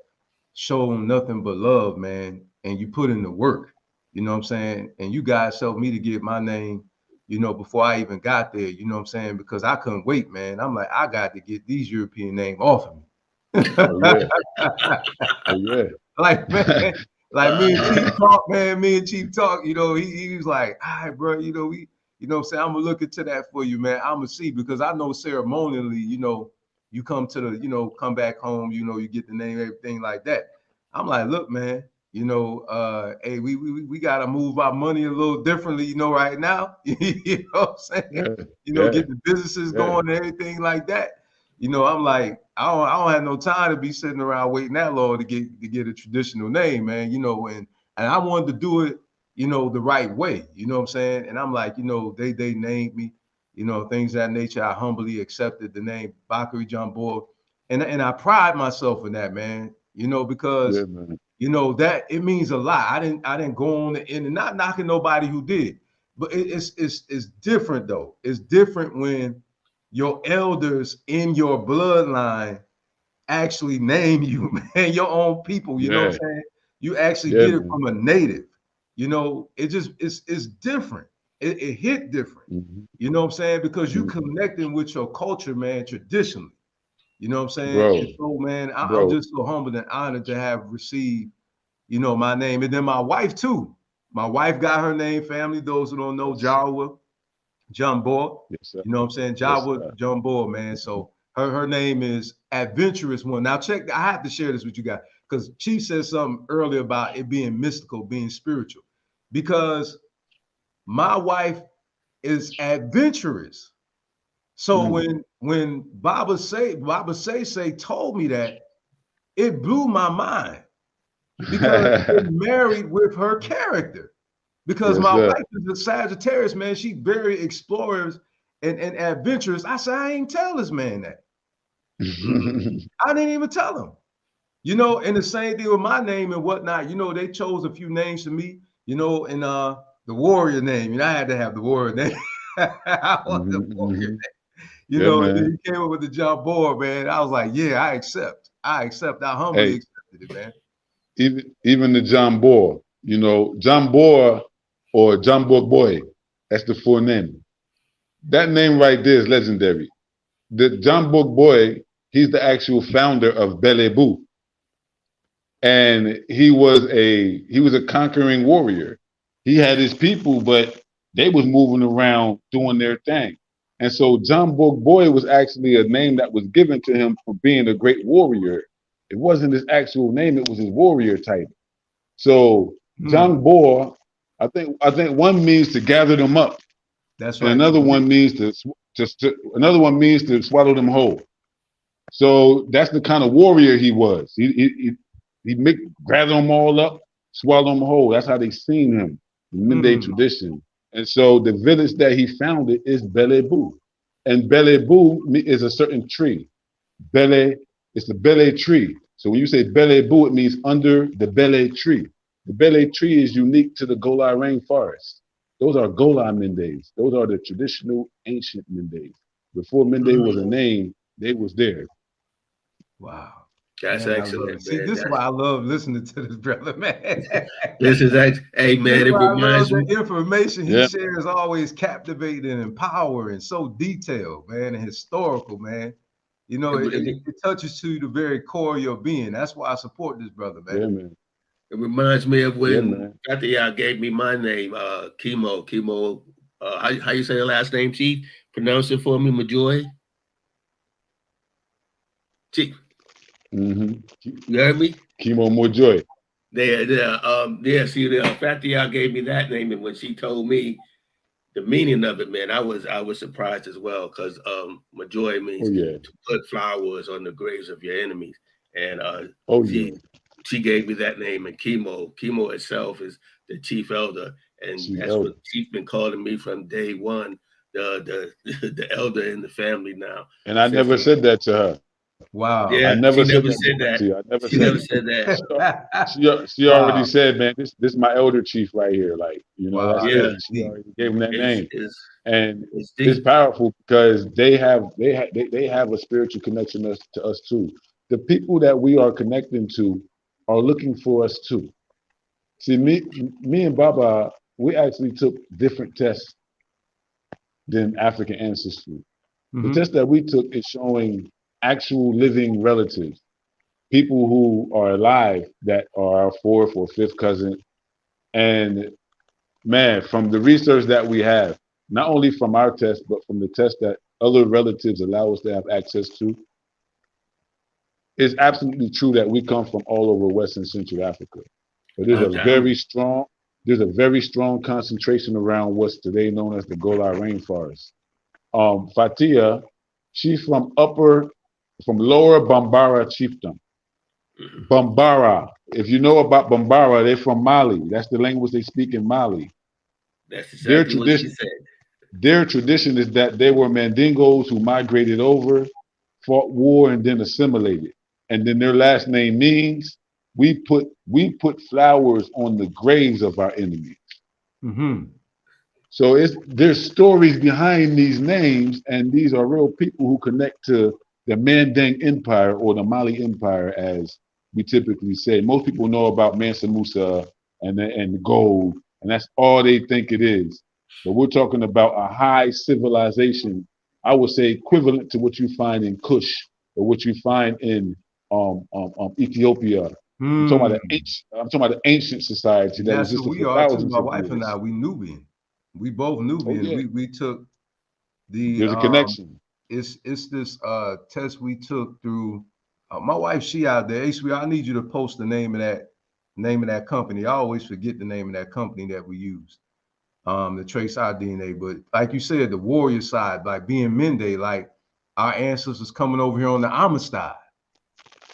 shown nothing but love, man, and you put in the work, you know what I'm saying? And you guys helped me to get my name, before I even got there, you know what I'm saying? Because I couldn't wait, man. I'm like, I got to get these European names off of me. Oh yeah. Oh yeah. Like, man, like me and Chief talk, man. Me and Chief talk. He was like, "All right, bro. What I'm saying, I'm gonna look into that for you, man. I'm gonna see because I know ceremonially, you come to the, come back home. You get the name, everything like that. I'm like, look, man. Hey, we gotta move our money a little differently, right now. You know what I'm saying? Yeah. Get the businesses going and everything like that. I'm like, I don't have no time to be sitting around waiting that long to get a traditional name, man. And I wanted to do it, the right way. You know what I'm saying? And I'm like, they named me, things of that nature. I humbly accepted the name Bockarie Jombor, and I pride myself in that, man. Because Yeah, man. that it means a lot. I didn't go on the end and not knocking nobody who did, but it's different though. It's different when your elders in your bloodline actually name you, man, your own people, you know what I'm saying? You actually Yeah, get it man. from a native, it's different. It hit different, Mhm. you know what I'm saying? Because you Mhm. connecting with your culture, man, traditionally. You know what I'm saying? Bro, And so, man, I'm bro. just so humbled and honored to have received, my name. And then my wife, too. My wife got her name, family. Those who don't know, Yes, Jawa Jombor. yes, sir. You know what I'm saying? Yes, Jawa sir. Jombor, man. So her name is Adventurous One. Now check, I have to share this with you guys because Chief said something earlier about it being mystical, being spiritual. Because my wife is adventurous. So Mm. when Baba say told me that, it blew my mind because it married with her character. Because Yes, my sir. wife is a Sagittarius, man. She very explorers and adventurous. I said, I ain't tell this man that. I didn't even tell him. You know, and the same thing with my name and whatnot. You know, they chose a few names for me. You know, and the warrior name. You know, I had to have the warrior name. I want the warrior name. You Yeah, know, and then man. you came up with the Jombor, man. I was like, yeah, I accept. I accept. I humbly Hey, accepted it, man. even the Jombor, you know, Jombor or Jombor Boy, that's the full name. That name right there is legendary. The Jombor Boy, he's the actual founder of Bele Boo, and he was a conquering warrior. He had his people, but they was moving around doing their thing. And so John Book Boy was actually a name that was given to him for being a great warrior. It wasn't his actual name, it was his warrior title. So Hmm. John Boy, I think one means to gather them up, That's and right. another one means another one means to swallow them whole. So that's the kind of warrior he was. He make gather them all up, swallow them whole. That's how they seen him in Mende Hmm. tradition. And so the village that he founded is Belebu. And Belebu is a certain tree. Bele, it's the Bele tree. So when you say Belebu, it means under the Bele tree. The Bele tree is unique to the Golai rainforest. Those are Golai Mendes. Those are the traditional ancient Mendes. Before Mende was a name, they was there. Wow. That's Man, I love it. excellent, See, man. this is why I love listening to this brother, man. This is hey This is man, it why I love reminds the me. information he Yeah, shares, always captivating and empowering, so detailed, man, and historical, man. You know, It, it, it, it, it touches to the very core of your being. That's why I support this brother, man. yeah, man. it reminds me of Yeah, when man. Katia gave me my name, Chemo. Chemo. How you say the last name, Chief? Pronounce it for me, Majoy. Chief, Mm-hmm. you heard me? Chemo more joy. Yeah. See, Fatia gave me that name, and when she told me the meaning of it, man, I was surprised as well because Majoy Oh means yeah. to put flowers on the graves of your enemies, and Oh she yeah. she gave me that name. And Chemo itself is the chief elder, and Chief that's what elder. Chief been calling me from day one. The elder in the family now And I since never the said that to her. I Wow. yeah. never She said never that to said that. Fatia. I never She said never that. said that. She already Wow. said, man, this my elder chief right here. Like, that's Wow. Yeah, it. That's She deep. already gave him that it's name. it's And it's it's deep. powerful because they have a spiritual connection to us too. The people that we are connecting to are looking for us too. See, me and Baba, we actually took different tests than African ancestry. The Mm-hmm. test that we took is showing actual living relatives, people who are alive that are our fourth or fifth cousin. And man, from the research that we have, not only from our test, but from the test that other relatives allow us to have access to, it's absolutely true that we come from all over West and Central Africa. But No doubt. there's a very strong concentration around what's today known as the Golai rainforest. Fatia, she's from lower Bambara chiefdom. Mhm. Bambara. If you know about Bambara, they're from Mali. That's the language they speak in Mali. That's Their exactly what she tradition, said. their tradition is that they were Mandingos who migrated over, fought war, and then assimilated. And then their last name means we put flowers on the graves of our enemies. Mm-hmm. So there's stories behind these names, and these are real people who connect to the Manding Empire or the Mali Empire, as we typically say. Most people know about Mansa Musa and gold, and that's all they think it is. But we're talking about a high civilization, I would say equivalent to what you find in Kush or what you find in Ethiopia. Hmm. I'm talking about the ancient society And that that's who existed we for are too. thousands My of wife and I, years. we Nubian. We both Oh Nubian. yeah, We took the there's a connection. it's this test we took through my wife, she out there. HB, I need you to post the name of that company. I always forget the name of that company that we used to trace our DNA. But like you said, the warrior side, like being Mende, like our ancestors coming over here on the Amistad.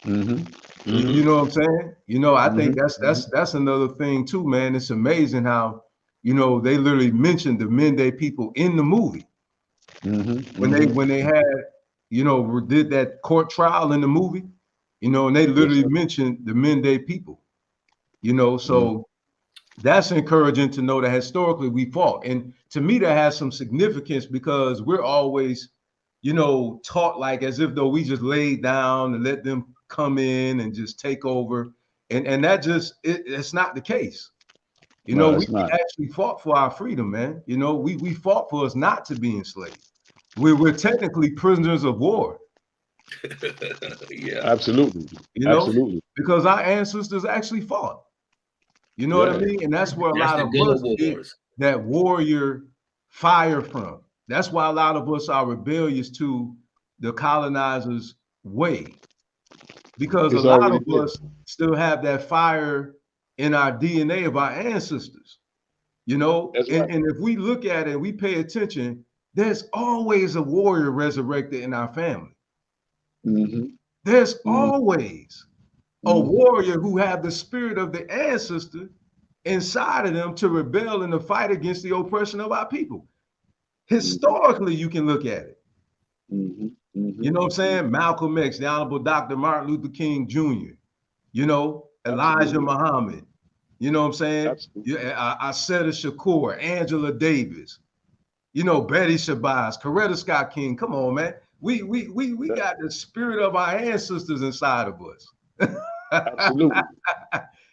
Mm-hmm. You Mm-hmm. know what I'm saying? I think Mm-hmm. that's another thing too, man. It's amazing how they literally mentioned the Mende people in the movie Mm-hmm. when they Mm-hmm. when they had did that court trial in the movie. you know, and they literally mentioned the Mende people, you know, so that's encouraging to know that historically we fought. And to me, that has some significance because we're always, you know, taught like as if though we just laid down and let them come in and just take over. And that just, it's not the case. You know, we actually fought for our freedom, man. You know, we fought for us not to be enslaved. We're technically prisoners of war. Yeah, absolutely. You know, absolutely. because our ancestors actually fought. You know what I mean? And that's where a lot of us get that warrior fire from. That's why a lot of us are rebellious to the colonizers' way. Because a lot of us still have that fire in our DNA of our ancestors. You know, and if we look at it, we pay attention, there's always a warrior resurrected in our family. There's always a warrior who have the spirit of the ancestor inside of them to rebel and to fight against the oppression of our people. Historically, you can look at it. You know what I'm saying? Malcolm X, the Honorable Dr. Martin Luther King Jr., you know, Elijah Muhammad, you know what I'm saying? Aseta Shakur, Angela Davis, you know, Betty Shabazz, Coretta Scott King. Come on, man. We got the spirit of our ancestors inside of us. Absolutely.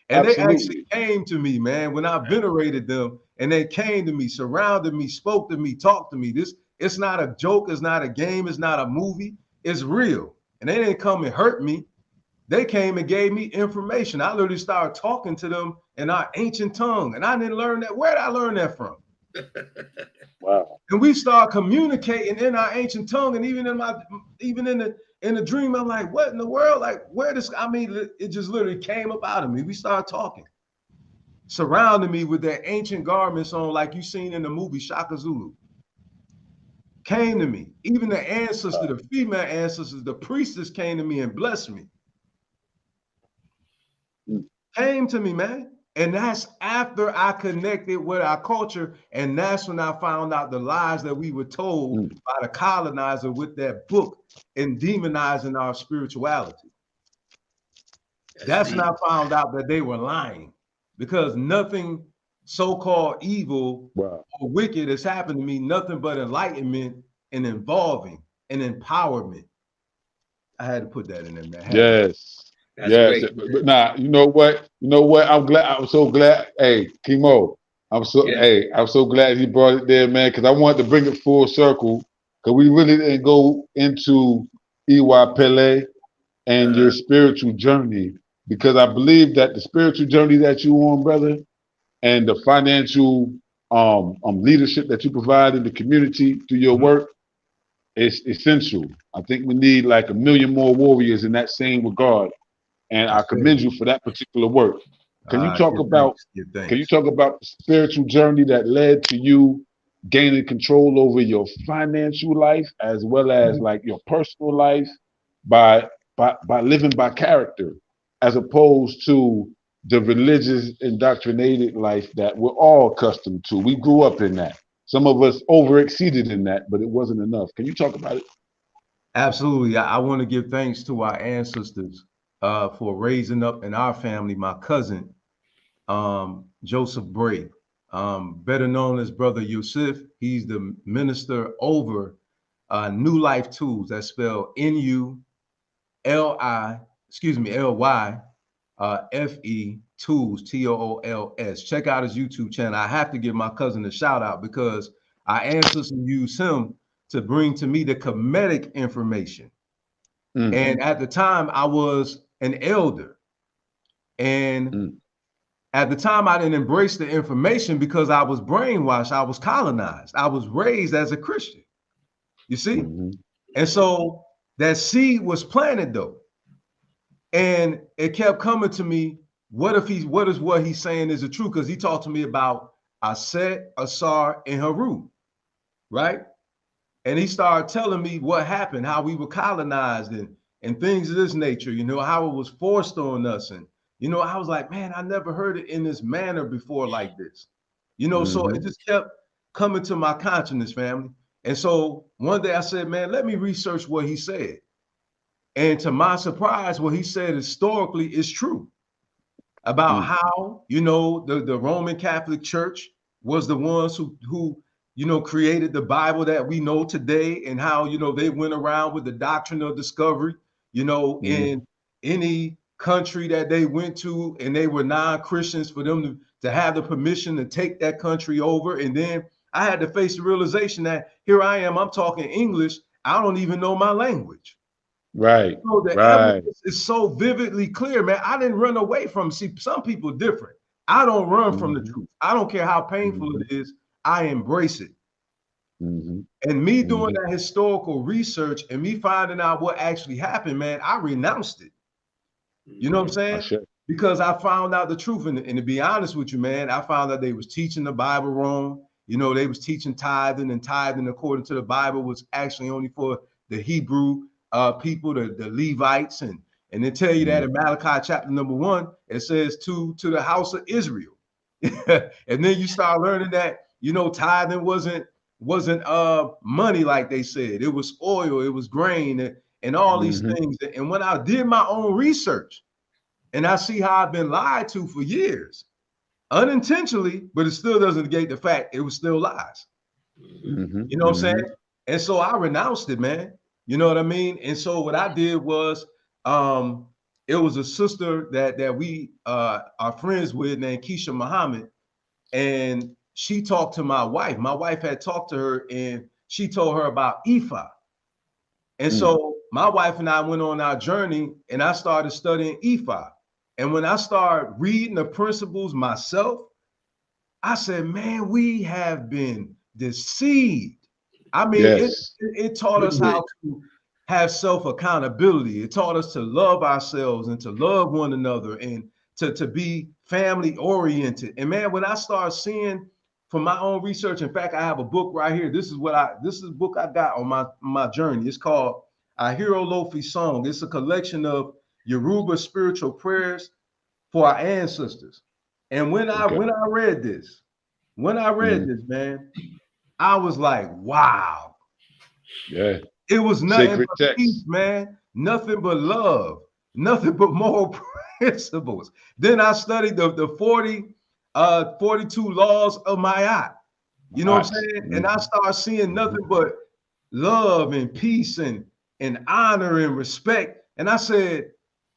And they actually came to me, man, when I venerated them, and they came to me, surrounded me, spoke to me, talked to me. It's not a joke, it's not a game, it's not a movie, it's real. And they didn't come and hurt me. They came and gave me information. I literally started talking to them in our ancient tongue, and I didn't learn that. Where did I learn that from? Wow. And we start communicating in our ancient tongue, and even in the dream, I'm like, what in the world? Like, where this? I mean, it just literally came up out of me. We started talking, surrounding me with their ancient garments on, like you seen in the movie Shaka Zulu. Came to me. Even the ancestor, the female ancestors, the priestess came to me and blessed me. Came to me, man. And that's after I connected with our culture. And that's when I found out the lies that we were told by the colonizer with that book and demonizing our spirituality. That's when I found out that they were lying, because nothing so-called evil or wicked has happened to me, nothing but enlightenment and involving and empowerment. I had to put that in there, man. Yes. That's yes. great. But nah, you know what? I'm so glad. Hey, Kimo, I'm so glad he brought it there, man, because I wanted to bring it full circle, because we really didn't go into Iwa Pele and your spiritual journey, because I believe that the spiritual journey that you on, brother, and the financial leadership that you provide in the community through your work is essential. I think we need like 1 million more warriors in that same regard. And I commend you for that particular work. Can you talk about the spiritual journey that led to you gaining control over your financial life as well as like your personal life by living by character, as opposed to the religious indoctrinated life that we're all accustomed to? We grew up in that. Some of us over-exceeded in that, but it wasn't enough. Can you talk about it? Absolutely. I want to give thanks to our ancestors for raising up in our family my cousin, Joseph Bray, better known as Brother Yusuf. He's the minister over New Life Tools. That's spelled Lyfe Tools, Tools. Check out his YouTube channel. I have to give my cousin a shout out because our ancestors used him to bring to me the Kemetic information. And at the time, I was an elder. And at the time, I didn't embrace the information because I was brainwashed. I was colonized. I was raised as a Christian. You see? And so that seed was planted, though. And it kept coming to me, what is what he's saying is the truth? Because he talked to me about Aset, Asar, and Haru, right? And he started telling me what happened, how we were colonized and things of this nature, you know, how it was forced on us. And, you know, I was like, man, I never heard it in this manner before like this. You know, so it just kept coming to my consciousness, family. And so one day I said, man, let me research what he said. And to my surprise, what he said historically is true about how, you know, the Roman Catholic Church was the ones who you know, created the Bible that we know today, and how, you know, they went around with the doctrine of discovery, you know, in any country that they went to, and they were non-Christians, for them to have the permission to take that country over. And then I had to face the realization that here I am, I'm talking English, I don't even know my language. Right. So the evidence is so vividly clear, man. I didn't run away from, see, some people different. I don't run from the truth. I don't care how painful it is, I embrace it. And me doing that historical research and me finding out what actually happened, man, I renounced it. You know what I'm saying? Because I found out the truth. And to be honest with you, man, I found out they was teaching the Bible wrong. You know, they was teaching tithing, and tithing according to the Bible was actually only for the Hebrew people, the Levites. And they tell you that in Malachi chapter number 1, it says to the house of Israel. And then you start learning that, you know, tithing wasn't money like they said. It was oil, it was grain, and all these things. And when I did my own research, and I see how I've been lied to for years, unintentionally, but it still doesn't negate the fact it was still lies. You know what I'm saying? And so I renounced it, man. You know what I mean? And so what I did was, it was a sister that we are friends with named Keisha Muhammad, and she talked to my wife. My wife had talked to her, and she told her about Ifa. And so my wife and I went on our journey, and I started studying Ifa. And when I started reading the principles myself, I said, man, we have been deceived. I mean, it taught us how to have self-accountability. It taught us to love ourselves and to love one another, and to be family oriented. And man, when I started seeing from my own research, in fact, I have a book right here. This is a book I got on my journey. It's called A Hero Lofi Song. It's a collection of Yoruba spiritual prayers for our ancestors. And when I read this, man, I was like, wow. Yeah. It was nothing but peace, man. Nothing but love. Nothing but moral principles. Then I studied the 42 laws of Ma'at. You know what I'm saying? And I started seeing nothing but love and peace and honor and respect. And I said,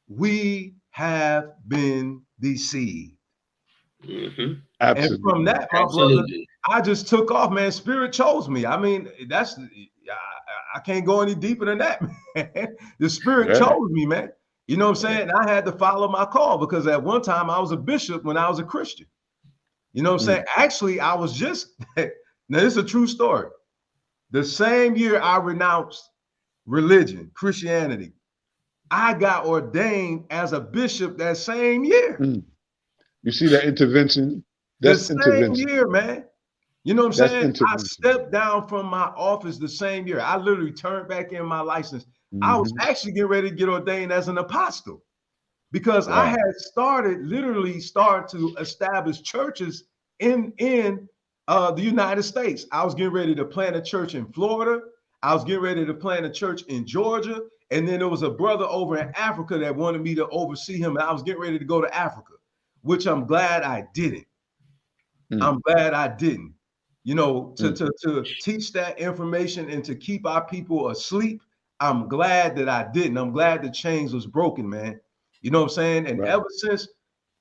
we have been deceived. Absolutely. And from that, my brother, I just took off, man. Spirit chose me. I mean, I can't go any deeper than that, man. The Spirit chose me, man. You know what I'm saying? And I had to follow my call, because at one time I was a bishop when I was a Christian. You know what I'm saying? Actually, I was just, now this is a true story. The same year I renounced religion, Christianity, I got ordained as a bishop that same year. You see that intervention? That's intervention. Same year, man. You know what I'm saying? I stepped down from my office the same year. I literally turned back in my license. I was actually getting ready to get ordained as an apostle, because I had literally started to establish churches in the United States. I was getting ready to plant a church in Florida. I was getting ready to plant a church in Georgia. And then there was a brother over in Africa that wanted me to oversee him. And I was getting ready to go to Africa, which I'm glad I didn't. I'm glad I didn't. You know, to teach that information and to keep our people asleep, I'm glad that I didn't. I'm glad the chains was broken, man. You know what I'm saying? And ever since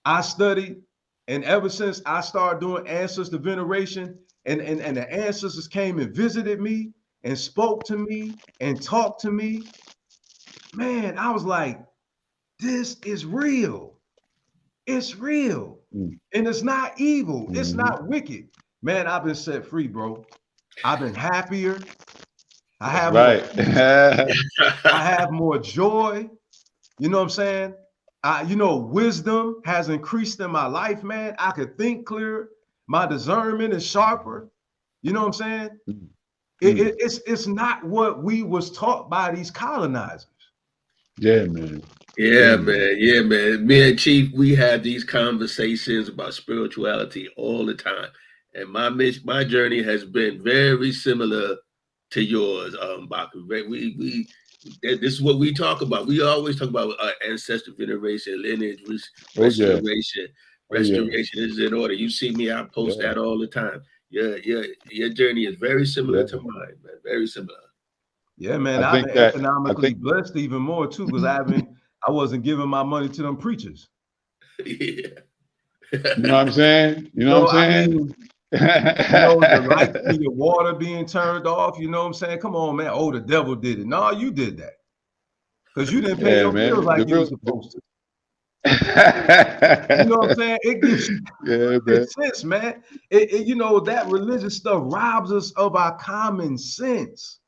I studied, and ever since I started doing ancestor veneration, and the ancestors came and visited me and spoke to me and talked to me, man, I was like, this is real. It's real. And it's not evil. It's not wicked. Man, I've been set free, bro. I've been happier. I have I have more joy. You know what I'm saying? You know, wisdom has increased in my life, man. I could think clearer. My discernment is sharper. You know what I'm saying? It's not what we was taught by these colonizers. Yeah, man. Yeah, man. Yeah, man. Me and Chief, we have these conversations about spirituality all the time. And my journey has been very similar to yours, Bockarie. This is what we talk about. We always talk about ancestral veneration, lineage, Oh yeah. restoration. Oh yeah. Restoration is in order. You see me, I post Yeah. that all the time. Your journey is very similar Yeah. to mine, man. Very similar. Yeah, man. I I've think been that I economically think blessed even more too, because I wasn't giving my money to them preachers. Yeah. you know what I'm saying? You know what I'm So I saying? mean, the lights and your water being turned off, you know what I'm saying? Come on, man. Oh, the devil did it. No, you did that. Because you didn't pay Yeah, your bills man. like The you were real supposed to. You know what I'm Yeah, saying? It gives you man. sense, man. That religious stuff robs us of our common sense.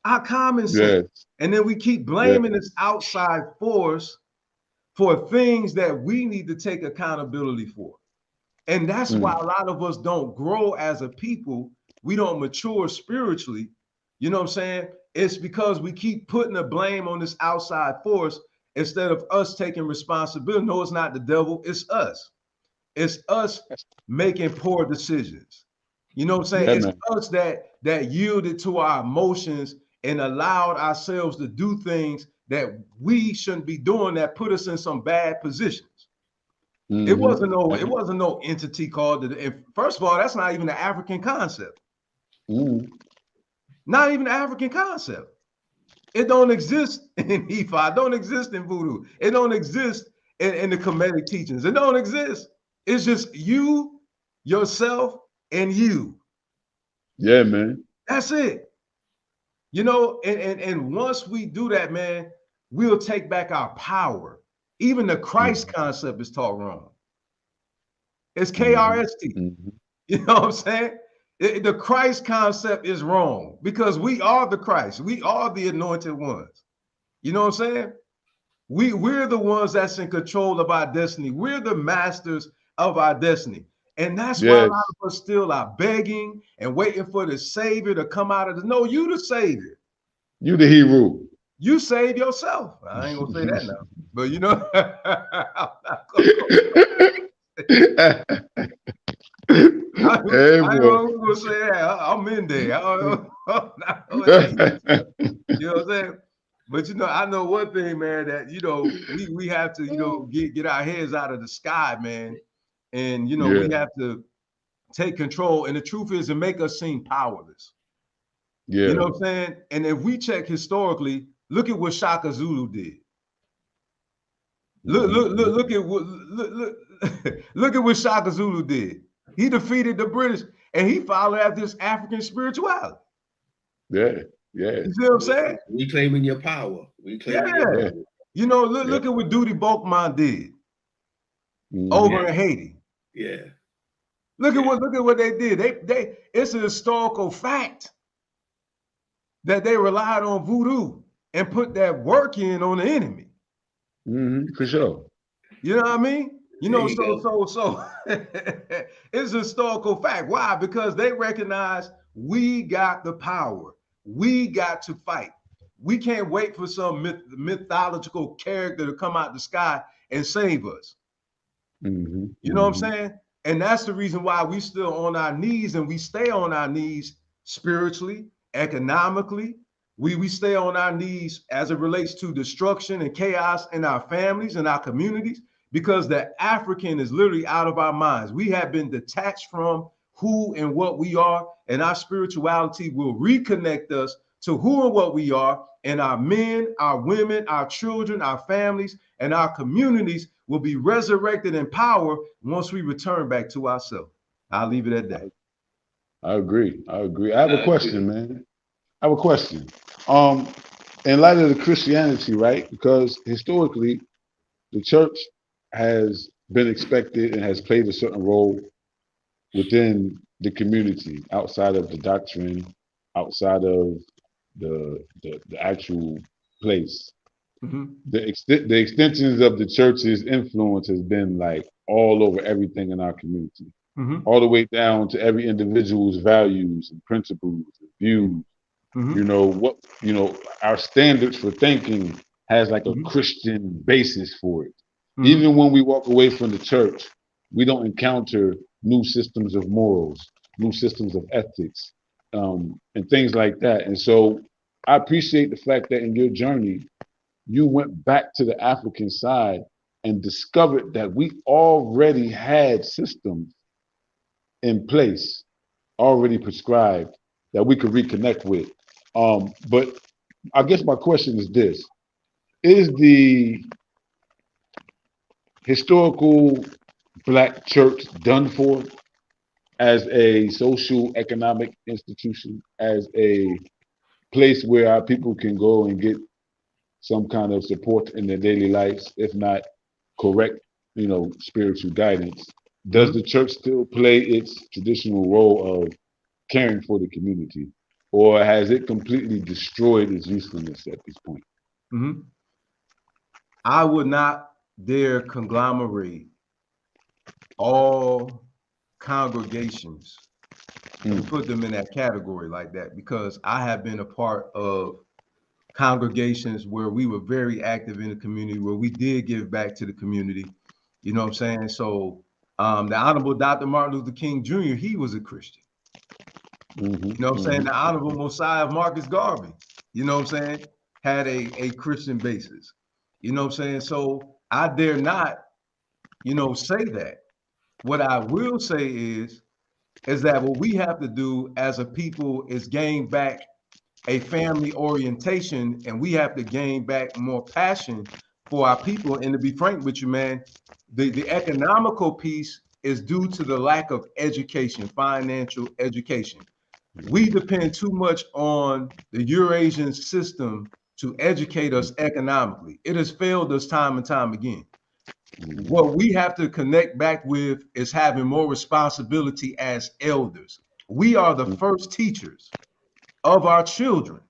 Our common sense. Yes. And then we keep Yeah. blaming this outside force for things that we need to take accountability for. And that's why a lot of us don't grow as a people. We don't mature spiritually. You know what I'm saying? It's because we keep putting the blame on this outside force instead of us taking responsibility. No, it's not the devil, it's us. It's us making poor decisions. You know what I'm saying? Yeah, It's man. us that yielded to our emotions and allowed ourselves to do things that we shouldn't be doing that put us in some bad positions. It wasn't no entity called first of all, that's not even an African concept. Not even an African concept. It don't exist in Ifa. It don't exist in Voodoo. It don't exist in the Kemetic teachings. It don't exist. It's just you, yourself, and you. Yeah, man. That's it. And once we do that, man, we'll take back our power. Even the Christ concept is taught wrong. It's KRST. You know what I'm saying? The Christ concept is wrong because we are the Christ. We are the anointed ones. You know what I'm saying? We're the ones that's in control of our destiny. We're the masters of our destiny. And that's why a lot Yes. of us still are begging and waiting for the Savior to come out of the. No, you the Savior. You the hero. You save yourself. I ain't gonna say that now, but I'm not Hey, I ain't boy. gonna say that. I'm in there. I'm not gonna say that. You know what I'm saying? But I know one thing, man, that we have to, get our heads out of the sky, man. And we Yeah. have to take control. And the truth is to make us seem powerless. Yeah. You know what I'm saying? And if we check historically, look at what Shaka Zulu did. Look at what look at what Shaka Zulu did. He defeated the British and he followed after this African spirituality. Yeah. Yeah. You see what I'm saying? Reclaiming your power. Reclaiming your Yeah. power. Look at what Duty Bokman did over in Haiti. Yeah. Look at what they did. They it's a historical fact that they relied on voodoo and put that work in on the enemy. For sure. You know what I mean? Go. It's a historical fact. Why? Because they recognize we got the power. We got to fight. We can't wait for some mythological character to come out the sky and save us. You know what I'm saying? And that's the reason why we still on our knees and we stay on our knees spiritually, economically. We stay on our knees as it relates to destruction and chaos in our families and our communities because the African is literally out of our minds. We have been detached from who and what we are, and our spirituality will reconnect us to who and what we are, and our men, our women, our children, our families, and our communities will be resurrected in power once we return back to ourselves. I'll leave it at that. I agree. I have a question, man. I have a question. In light of the Christianity, right? Because historically, the church has been expected and has played a certain role within the community, outside of the doctrine, outside of the actual place. The extensions of the church's influence has been like all over everything in our community, all the way down to every individual's values and principles and views. Our standards for thinking has like a Christian basis for it. Even when we walk away from the church, we don't encounter new systems of morals, new systems of ethics, and things like that. And so I appreciate the fact that in your journey, you went back to the African side and discovered that we already had systems in place, already prescribed, that we could reconnect with. But I guess my question is this: is the historical Black church done for as a social economic institution, as a place where our people can go and get some kind of support in their daily lives, if not correct, spiritual guidance? Does the church still play its traditional role of caring for the community, or has it completely destroyed its usefulness at this point? I would not dare conglomerate all congregations and put them in that category like that, because I have been a part of congregations where we were very active in the community, where we did give back to the community. You know what I'm saying? So the Honorable Dr. Martin Luther King Jr., he was a Christian. You know what I'm saying? The Honorable Mosiah Marcus Garvey, you know what I'm saying, had a Christian basis. You know what I'm saying? So I dare not, say that. What I will say is that what we have to do as a people is gain back a family orientation, and we have to gain back more passion for our people. And to be frank with you, man, the economical piece is due to the lack of education, financial education. We depend too much on the Eurasian system to educate us economically. It has failed us time and time again. What we have to connect back with is having more responsibility as elders. We are the first teachers of our children.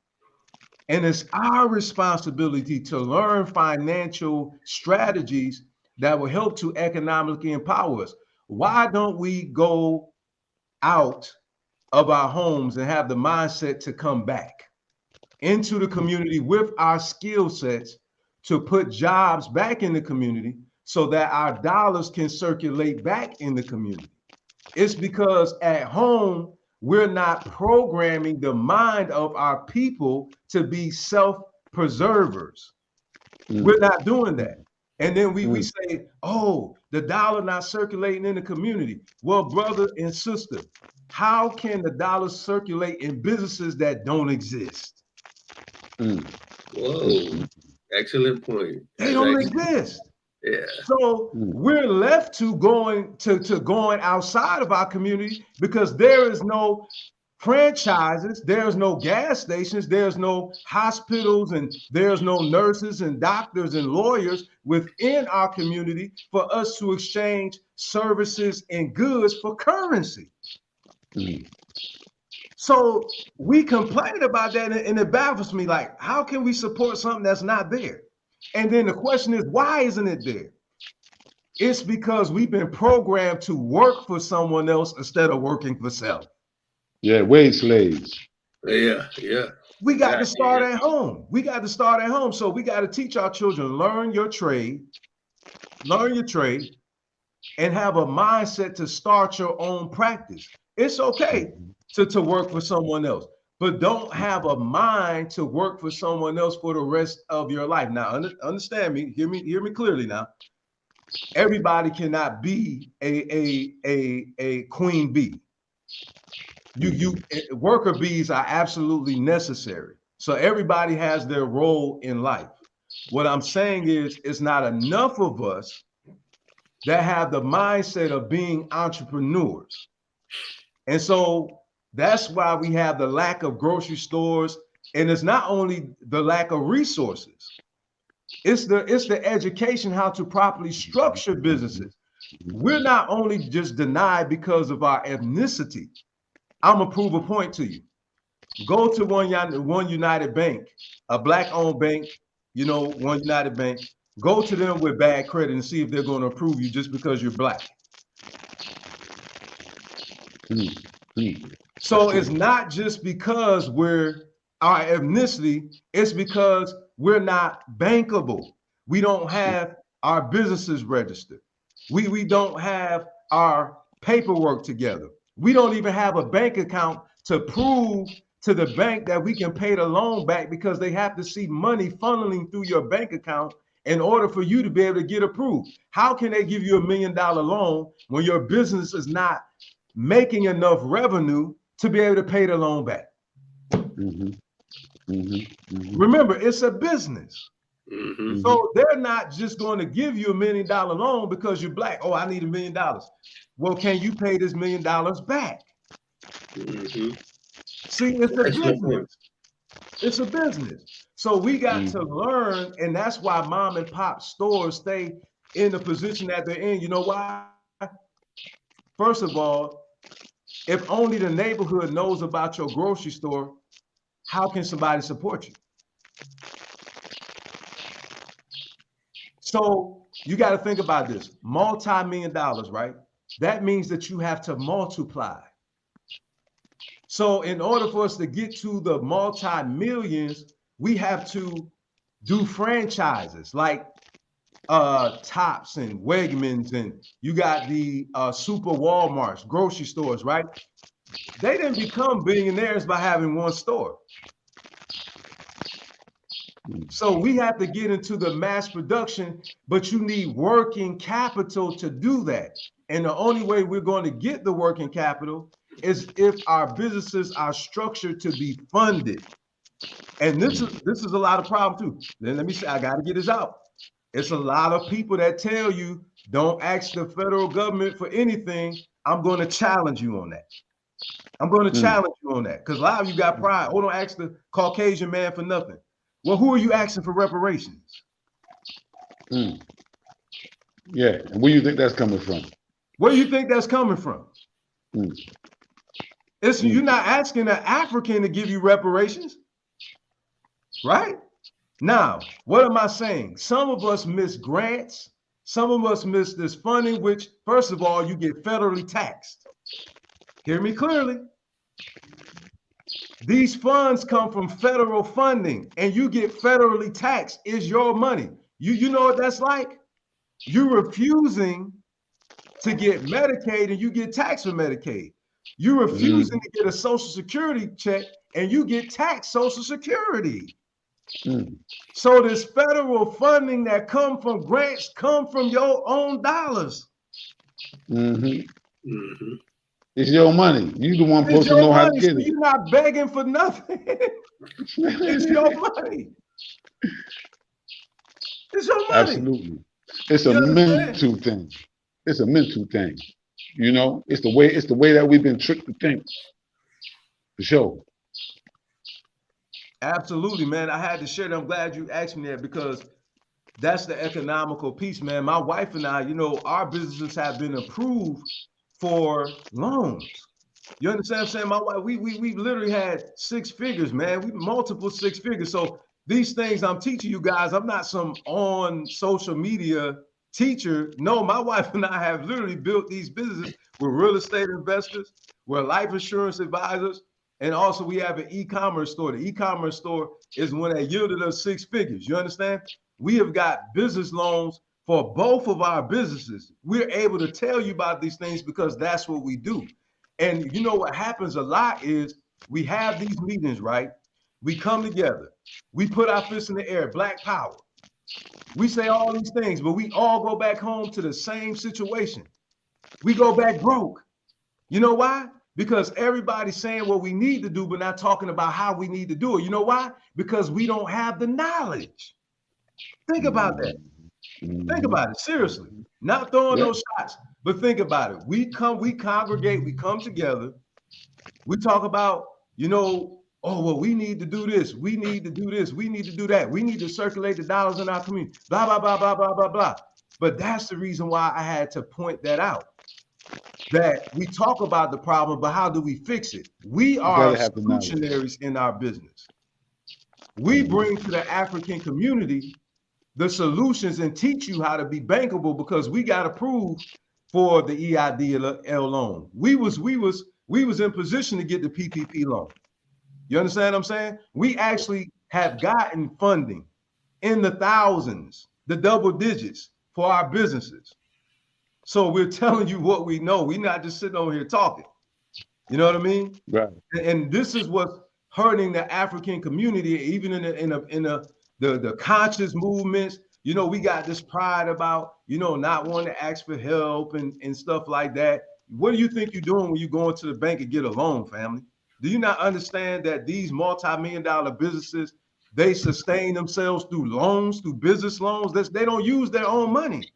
And it's our responsibility to learn financial strategies that will help to economically empower us. Why don't we go out of our homes and have the mindset to come back into the community with our skill sets to put jobs back in the community so that our dollars can circulate back in the community? It's because at home, we're not programming the mind of our people to be self-preservers. We're not doing that. And then we say, oh, the dollar not circulating in the community. Well, brother and sister, how can the dollar circulate in businesses that don't exist? Whoa, excellent point. They don't exist. Yeah. So we're left to going outside of our community because there is no franchises, there's no gas stations, there's no hospitals, and there's no nurses and doctors and lawyers within our community for us to exchange services and goods for currency. So we complain about that, and it baffles me. Like, how can we support something that's not there? And then the question is, why isn't it there? It's because we've been programmed to work for someone else instead of working for self. Yeah, wage slaves. Yeah. We got to start at home. So we got to teach our children, learn your trade, and have a mindset to start your own practice. It's okay to work for someone else, but don't have a mind to work for someone else for the rest of your life. Now, understand me, hear me clearly now. Everybody cannot be a queen bee. Worker bees are absolutely necessary. So everybody has their role in life. What I'm saying is, it's not enough of us that have the mindset of being entrepreneurs. And so that's why we have the lack of grocery stores. And it's not only the lack of resources, it's the education how to properly structure businesses. We're not only just denied because of our ethnicity. I'm gonna prove a point to you. Go to one United Bank, a Black-owned bank, One United Bank. Go to them with bad credit and see if they're going to approve you just because you're Black. So it's not just because we're our ethnicity, it's because we're not bankable. We don't have our businesses registered. We don't have our paperwork together. We don't even have a bank account to prove to the bank that we can pay the loan back, because they have to see money funneling through your bank account in order for you to be able to get approved. How can they give you $1 million loan when your business is not making enough revenue to be able to pay the loan back? Remember, it's a business. So they're not just going to give you $1 million loan because you're black. Oh, I need $1 million. Well, can you pay this $1 million back? See, it's a business. It's a business. So we got to learn, and that's why mom and pop stores stay in the position that they're in. You know why? First of all, if only the neighborhood knows about your grocery store, how can somebody support you? So you got to think about this. Multi-million dollars, right? That means that you have to multiply. So in order for us to get to the multi-millions, we have to do franchises like Tops and Wegmans, and you got the super Walmarts, grocery stores, right? They didn't become billionaires by having one store. So we have to get into the mass production, but you need working capital to do that. And the only way we're going to get the working capital is if our businesses are structured to be funded. And this is a lot of problem too. Then let me say, I got to get this out. It's a lot of people that tell you, don't ask the federal government for anything. I'm going to challenge you on that. I'm going to challenge you on that, because a lot of you got pride. Oh, don't ask the Caucasian man for nothing. Well, who are you asking for reparations? Yeah, and where do you think that's coming from? Where do you think that's coming from? You're not asking an African to give you reparations, right? Now, what am I saying? Some of us miss grants. Some of us miss this funding, which, first of all, you get federally taxed. Hear me clearly. These funds come from federal funding, and you get federally taxed. It's your money. You know what that's like? You're refusing to get Medicaid, and you get taxed for Medicaid. You're refusing to get a Social Security check, and you get taxed Social Security. So this federal funding that come from grants come from your own dollars. It's your money. You the one supposed to know how to get it. You're not begging for nothing. It's your money. It's your money. Absolutely. It's a mental thing. It's a mental thing. You know, it's the way that we've been tricked to think. For sure. Absolutely, man. I had to share that. I'm glad you asked me that, because that's the economical piece, man. My wife and I, you know, our businesses have been approved for loans. You understand what I'm saying? My wife, we literally had 6 figures, man. We multiple 6 figures. So these things I'm teaching you guys, I'm not some on social media teacher. No, my wife and I have literally built these businesses. We're real estate investors. We're life insurance advisors. And also we have an e-commerce store. The e-commerce store is one that yielded us 6 figures. You understand? We have got business loans for both of our businesses. We're able to tell you about these things because that's what we do. And you know what happens a lot is we have these meetings, right? We come together. We put our fists in the air, Black Power. We say all these things, but we all go back home to the same situation. We go back broke. You know why? Because everybody's saying what we need to do, but not talking about how we need to do it. You know why? Because we don't have the knowledge. Think about that. Think about it, seriously. Not throwing those shots, but think about it. We congregate, we come together. We talk about, you know, oh, well, we need to do this. We need to do this. We need to do that. We need to circulate the dollars in our community, blah, blah, blah, blah, blah, blah, blah. But that's the reason why I had to point that out, that we talk about the problem, but how do we fix it? We are solutionaries in our business. We bring to the African community the solutions and teach you how to be bankable, because we got approved for the EIDL loan. We was in position to get the PPP loan. You understand what I'm saying? We actually have gotten funding in the thousands, the double digits for our businesses. So we're telling you what we know. We're not just sitting over here talking. You know what I mean? Right. And this is what's hurting the African community, even in the conscious movements. You know, we got this pride about, you know, not wanting to ask for help and stuff like that. What do you think you're doing when you go into the bank and get a loan, family? Do you not understand that these multi-million-dollar businesses, they sustain themselves through loans, through business loans? They don't use their own money.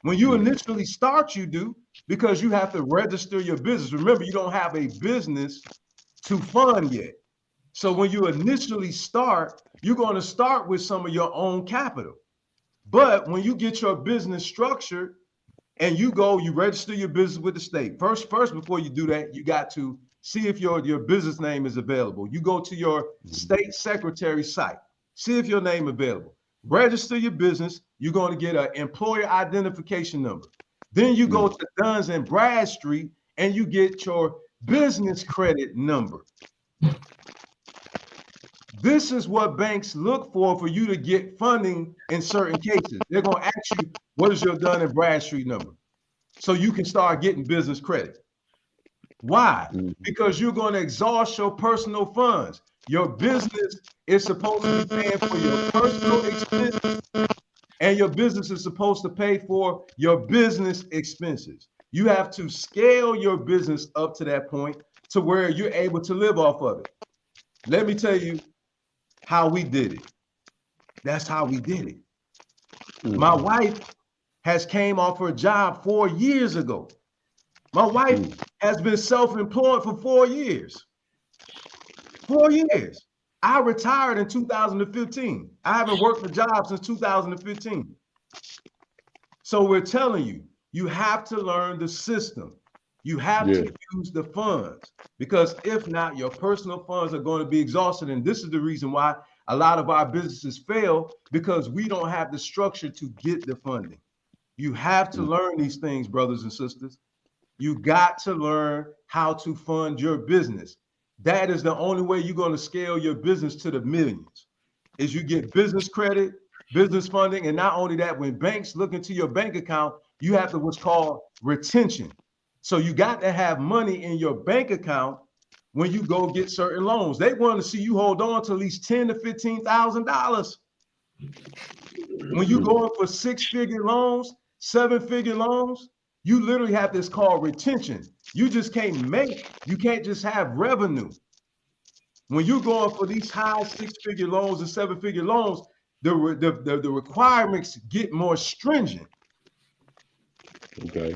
When you initially start, you do, because you have to register your business. Remember, you don't have a business to fund yet. So when you initially start, you're going to start with some of your own capital. But when you get your business structured and you register your business with the state. First, before you do that, you got to see if your business name is available. You go to your state secretary site, see if your name is available. Register your business. You're going to get an employer identification number. Then you go to Duns and Bradstreet and you get your business credit number. This is what banks look for you to get funding in certain cases. They're going to ask you, what is your Dun and Bradstreet number? So you can start getting business credit. Why? Because you're going to exhaust your personal funds. Your business is supposed to be paying for your personal expenses, and your business is supposed to pay for your business expenses. You have to scale your business up to that point to where you're able to live off of it. Let me tell you how we did it. That's how we did it. My wife has came off her job 4 years ago. My wife has been self-employed for 4 years. 4 years. I retired in 2015. I haven't worked a job since 2015. So we're telling you, you have to learn the system. You have to use the funds, because if not, your personal funds are going to be exhausted. And this is the reason why a lot of our businesses fail, because we don't have the structure to get the funding. You have to learn these things, brothers and sisters. You got to learn how to fund your business. That is the only way you're going to scale your business to the millions, is you get business credit, business funding. And not only that, when banks look into your bank account, you have to what's called retention. So you got to have money in your bank account when you go get certain loans. They want to see you hold on to at least $10,000 to $15,000. When you go in for 6-figure loans, 7-figure loans, you literally have this called retention. You just can't you can't just have revenue. When you're going for these high 6-figure loans and 7-figure loans, the requirements get more stringent. Okay.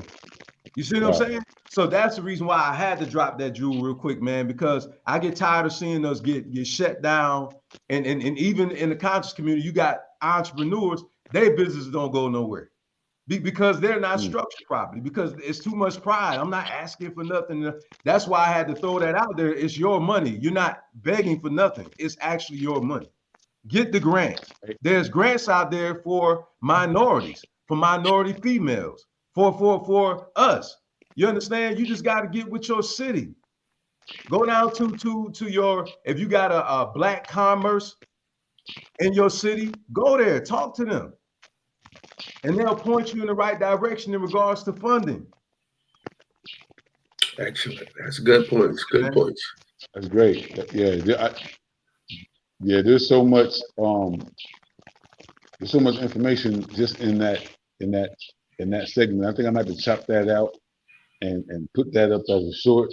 You see what I'm saying? So that's the reason why I had to drop that jewel real quick, man, because I get tired of seeing us get shut down. And even in the conscious community, you got entrepreneurs, their businesses don't go nowhere because they're not structured properly, because it's too much pride. I'm not asking for nothing. That's why I had to throw that out there. It's your money. You're not begging for nothing. It's actually your money. Get the grants. There's grants out there for minorities, for minority females, for us. You understand? You just got to get with your city. Go down to your, if you got a black commerce in your city, go there, talk to them. And they'll point you in the right direction in regards to funding. Excellent. That's a good point. Good points. That's great. Yeah, there's so much information just in that segment. I think I might have to chop that out and put that up as a short,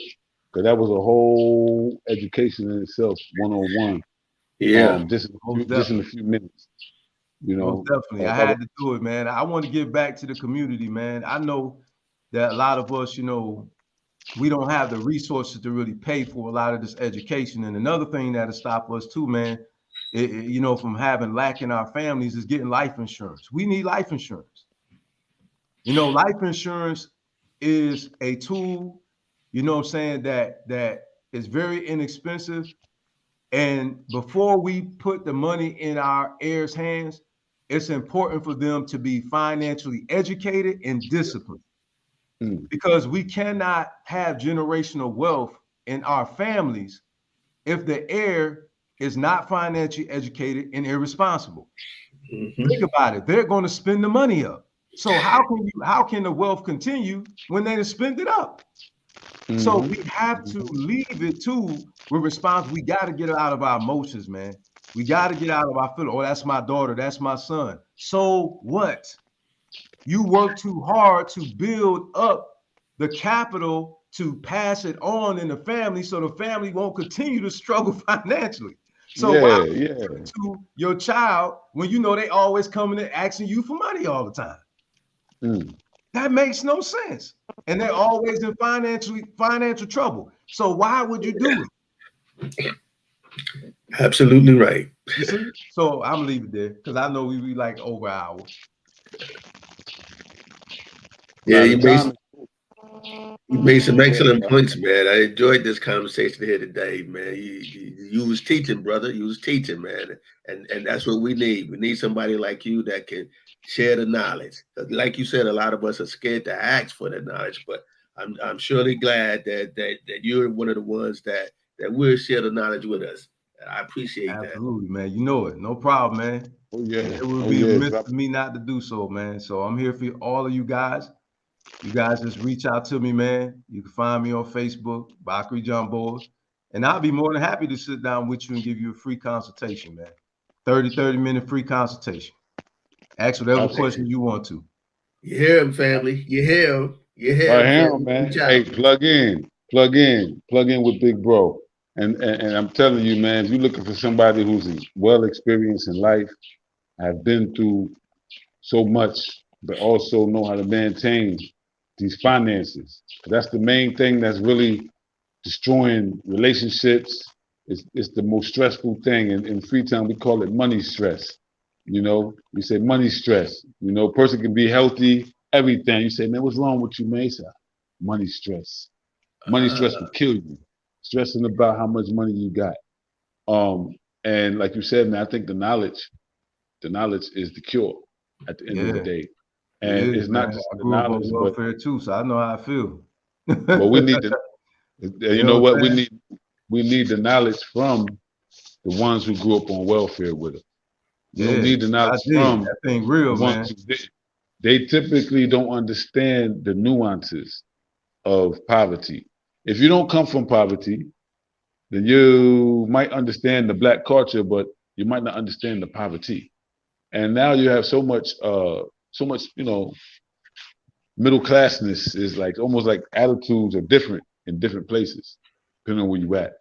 because that was a whole education in itself, 101. Yeah. Just in a few minutes. You know, most definitely. I had to do it, man. I want to give back to the community, man. I know that a lot of us, you know, we don't have the resources to really pay for a lot of this education. And another thing that'll stop us too, man, you know, from lacking our families, is getting life insurance. We need life insurance. You know, life insurance is a tool, you know what I'm saying, that is very inexpensive. And before we put the money in our heirs' hands, it's important for them to be financially educated and disciplined, because we cannot have generational wealth in our families if the heir is not financially educated and irresponsible. Think about it. They're going to spend the money up. So how can the wealth continue when they spend it up? So we have to leave it too with response. We got to get out of our emotions, man. We got to get out of our feeling. Oh, that's my daughter. That's my son. So what? You work too hard to build up the capital to pass it on in the family so the family won't continue to struggle financially. So why would you do it to your child when you know they always coming and asking you for money all the time? That makes no sense. And they're always in financial trouble. So why would you do it? Absolutely right. You see? So I'm gonna leave it there because I know we be like over an hour. Yeah, you made some excellent points, man. I enjoyed this conversation here today, man. You was teaching, brother. You was teaching, man, and that's what we need. We need somebody like you that can share the knowledge. Like you said, a lot of us are scared to ask for the knowledge, but I'm surely glad that you're one of the ones that will share the knowledge with us. I appreciate that. Absolutely, man. You know it. No problem, man. Oh yeah. It would be amiss for me not to do so, man. So I'm here for all of you guys. You guys just reach out to me, man. You can find me on Facebook, Bockarie Jombor, and I'll be more than happy to sit down with you and give you a free consultation, man. 30-minute free consultation. Ask whatever question you want to. You hear him, family. You hear him. You hear him. I hear him, man. Hey, plug in with Big Bro. And I'm telling you, man, if you're looking for somebody who's well experienced in life, have been through so much, but also know how to maintain these finances. That's the main thing that's really destroying relationships. It's the most stressful thing. In Freetown, we call it money stress. You know, we say money stress. You know, person can be healthy, everything. You say, man, what's wrong with you, man? He said, money stress. Money stress will kill you. Stressing about how much money you got. And like you said, man, I think the knowledge is the cure at the end of the day. And it's not just the knowledge, but welfare too, so I know how I feel. But we need the, you know what? We need the knowledge from the ones who grew up on welfare with us. You don't need the knowledge from that thing real, man. They typically don't understand the nuances of poverty. If you don't come from poverty, then you might understand the Black culture, but you might not understand the poverty. And now you have so much, you know, middle classness is like almost like attitudes are different in different places, depending on where you at.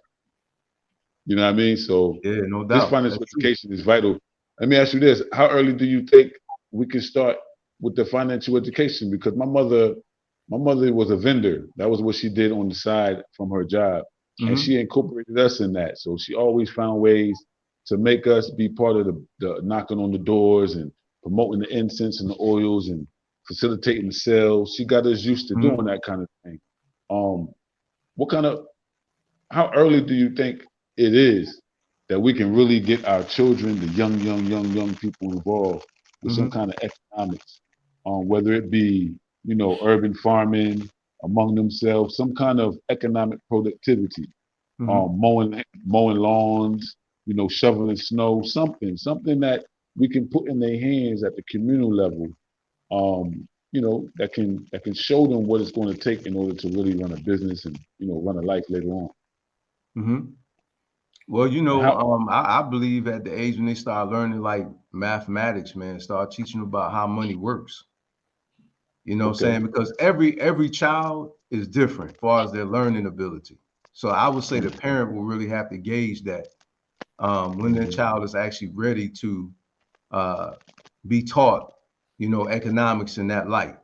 You know what I mean? So yeah, no doubt. This financial education is vital. Let me ask you this: how early do you think we can start with the financial education? Because my mother was a vendor. That was what she did on the side from her job, and she incorporated us in that. So she always found ways to make us be part of the knocking on the doors and promoting the incense and the oils and facilitating the sales. She got us used to doing that kind of thing. How early do you think it is that we can really get our children, the young people involved with some kind of economics, whether it be, you know, urban farming among themselves, some kind of economic productivity, mowing lawns, you know, shoveling snow, something that we can put in their hands at the communal level, you know, that can show them what it's going to take in order to really run a business and, you know, run a life later on. Well, you know, I believe at the age when they start learning like mathematics, man, start teaching them about how money works. You know what I'm saying? Because every child is different as far as their learning ability. So I would say the parent will really have to gauge that when their child is actually ready to be taught, you know, economics in that light.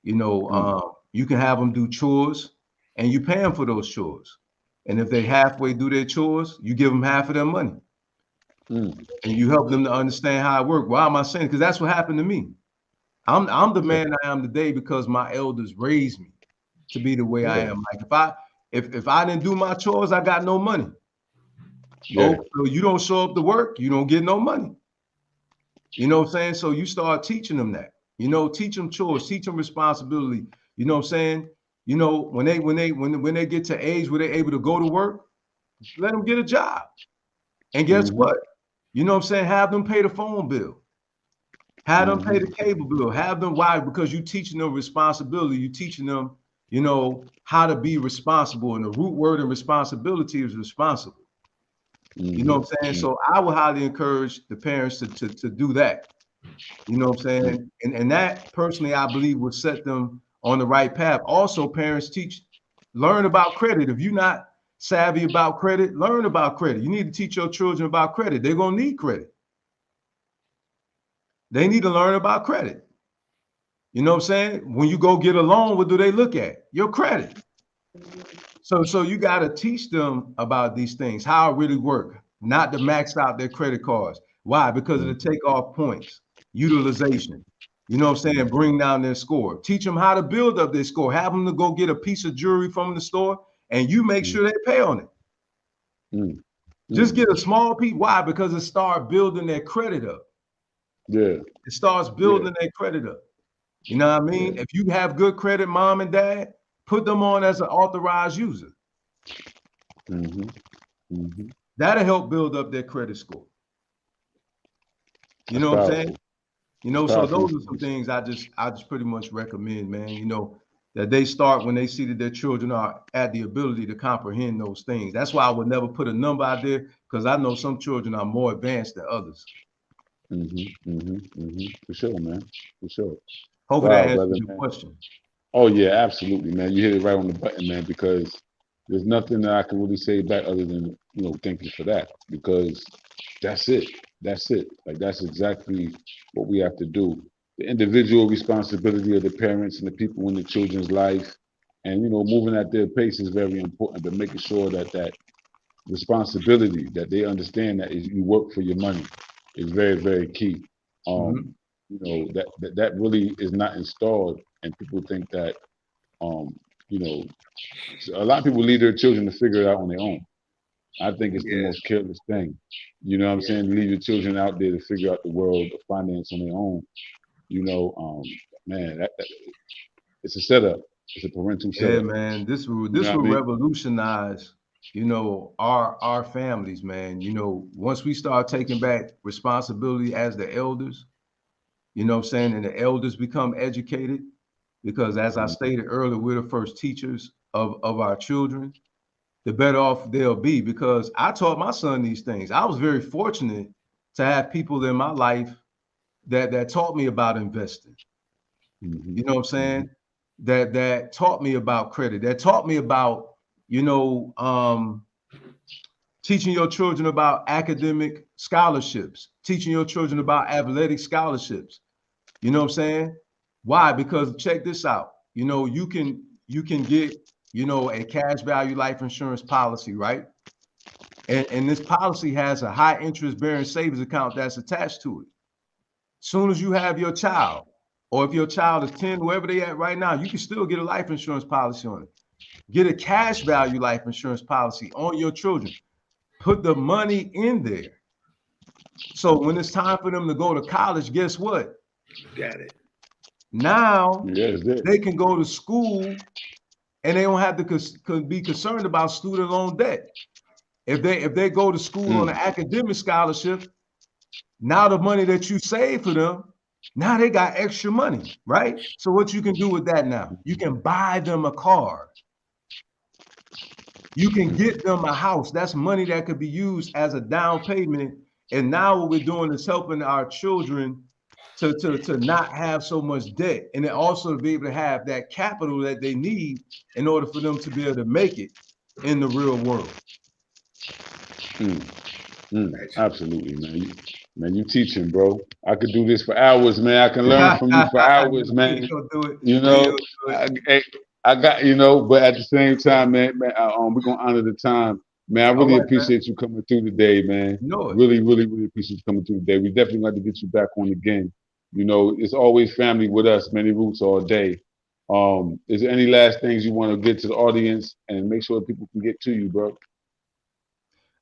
You know, you can have them do chores and you pay them for those chores. And if they halfway do their chores, you give them half of their money. And you help them to understand how it works. Why am I saying? Because that's what happened to me. I'm the man I am today because my elders raised me to be the way I am. Like if I didn't do my chores, I got no money. Oh, so you don't show up to work, you don't get no money. You know what I'm saying? So you start teaching them that. You know, teach them chores, teach them responsibility. You know what I'm saying? You know, when they get to age where they're able to go to work, let them get a job. And guess what? You know what I'm saying? Have them pay the phone bill. Have them pay the cable bill. Have them, why? Because you're teaching them responsibility. You're teaching them, you know, how to be responsible. And the root word in responsibility is responsible. You know what I'm saying? So I would highly encourage the parents to do that. You know what I'm saying? And that personally, I believe, will set them on the right path. Also, parents learn about credit. If you're not savvy about credit, learn about credit. You need to teach your children about credit. They're going to need credit. They need to learn about credit. You know what I'm saying? When you go get a loan, what do they look at? Your credit. So you got to teach them about these things, how it really work, not to max out their credit cards. Why? Because of the takeoff points, utilization. You know what I'm saying? Bring down their score. Teach them how to build up their score. Have them to go get a piece of jewelry from the store, and you make sure they pay on it. Just get a small piece. Why? Because it starts building their credit up. Yeah. It starts building their credit up. You know what I mean? If you have good credit, mom and dad, put them on as an authorized user. That'll help build up their credit score. You know what I'm saying? You know, so those are some things I just pretty much recommend, man. You know, that they start when they see that their children are at the ability to comprehend those things. That's why I would never put a number out there, because I know some children are more advanced than others. For sure, man. For sure. Hopefully that answers your question. Oh yeah, absolutely, man. You hit it right on the button, man, because there's nothing that I can really say back other than, you know, thank you for that, because that's it. That's it. Like, that's exactly what we have to do. The individual responsibility of the parents and the people in the children's life, and, you know, moving at their pace is very important, but making sure that that responsibility, that they understand that you work for your money, is very, very key. You know, that really is not installed, and people think that, you know, a lot of people leave their children to figure it out on their own. I think it's the most careless thing. You know what I'm saying? Leave your children out there to figure out the world of finance on their own. You know, man, that it's a setup. It's a parental setup. Yeah, man. This will revolutionize, you know, our families, man. You know, once we start taking back responsibility as the elders, you know what I'm saying, and the elders become educated, because as I stated earlier, we're the first teachers of our children, the better off they'll be. Because I taught my son these things. I was very fortunate to have people in my life that taught me about investing. You know what I'm saying? That taught me about credit, that taught me about, you know, teaching your children about academic scholarships, teaching your children about athletic scholarships. You know what I'm saying? Why? Because check this out. You know, you can get, you know, a cash value life insurance policy, right? And this policy has a high interest bearing savings account that's attached to it. Soon as you have your child, or if your child is 10, wherever they at right now, you can still get a life insurance policy on it. Get a cash value life insurance policy on your children. Put the money in there. So when it's time for them to go to college, guess what? Got it. Now they can go to school and they don't have to be concerned about student loan debt. If they go to school on an academic scholarship, now the money that you save for them, now they got extra money, right? So what you can do with that now? You can buy them a car. You can get them a house. That's money that could be used as a down payment. And now what we're doing is helping our children to not have so much debt, and then also to be able to have that capital that they need in order for them to be able to make it in the real world. Absolutely, man. Man, you teaching, bro. I could do this for hours, man. I can learn from you for hours, man. You know, I got, you know, but at the same time, man, we're gonna honor the time. Man, I really appreciate you coming through today, man. Really, really, really appreciate you coming through today. We definitely like to get you back on again. You know, it's always family with us, many roots all day. Is there any last things you want to get to the audience and make sure people can get to you, bro?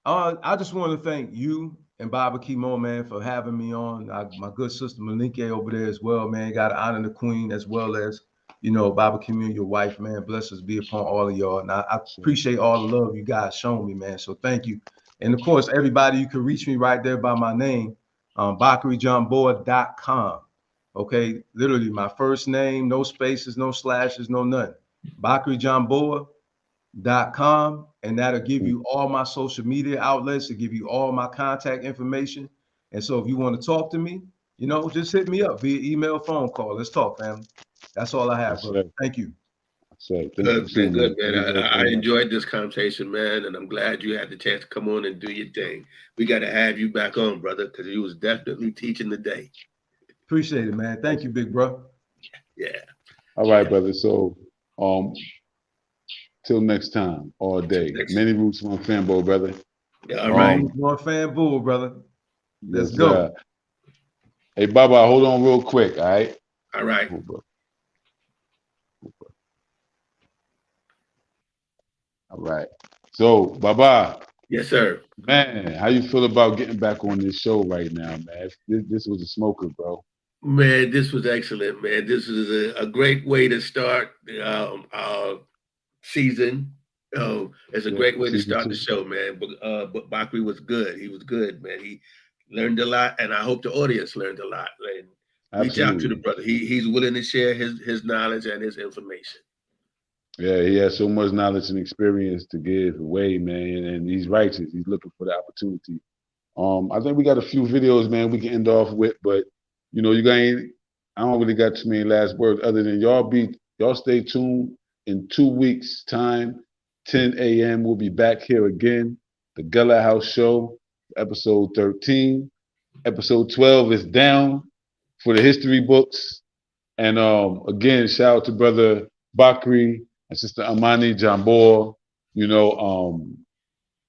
I just want to thank you and Baba Bockarie Jombor, man, for having me on. My good sister Malinke over there as well, man. Got to honor the queen, as well as, you know, Baba Bockarie, your wife, man. Blessings be upon all of y'all. And I appreciate all the love you guys shown me, man. So thank you. And of course, everybody, you can reach me right there by my name, BockarieJombor.com. Okay, literally my first name, no spaces, no slashes, no nothing. BockarieJombor.com, and that'll give you all my social media outlets, to give you all my contact information. And so if you want to talk to me, you know, just hit me up via email, phone call. Let's talk, family. That's all I have, brother. Thank you. Thank Good, you, man. I enjoyed this conversation, man, and I'm glad you had the chance to come on and do your thing. We got to have you back on, brother, because you was definitely teaching the day. Appreciate it, man. Thank you, big bro. Yeah. All right, brother. So, till next time, all day. Many roots, one fanboy, brother. Yeah, all right. One fanboy, brother. Let's yes, go. Hey, Baba, hold on real quick, all right? All right. All right. So, Baba. Yes, sir. Man, how you feel about getting back on this show right now, man? This was a smoker, bro. Man, this was excellent, man. This is a great way to start our season. It's a great way to start the show, man. But Bockarie was good. He was good, man. He learned a lot, and I hope the audience learned a lot. And reach out to the brother. He's willing to share his knowledge and his information. Yeah, he has so much knowledge and experience to give away, man, and he's righteous. He's looking for the opportunity. I think we got a few videos, man, we can end off with, but you know, I don't really got too many last words other than y'all stay tuned. In 2 weeks' time, 10 a.m. we'll be back here again. The Gullah House Show, episode 13. Episode 12 is down for the history books. And again, shout out to brother Bockarie and sister Amani Jombor, you know,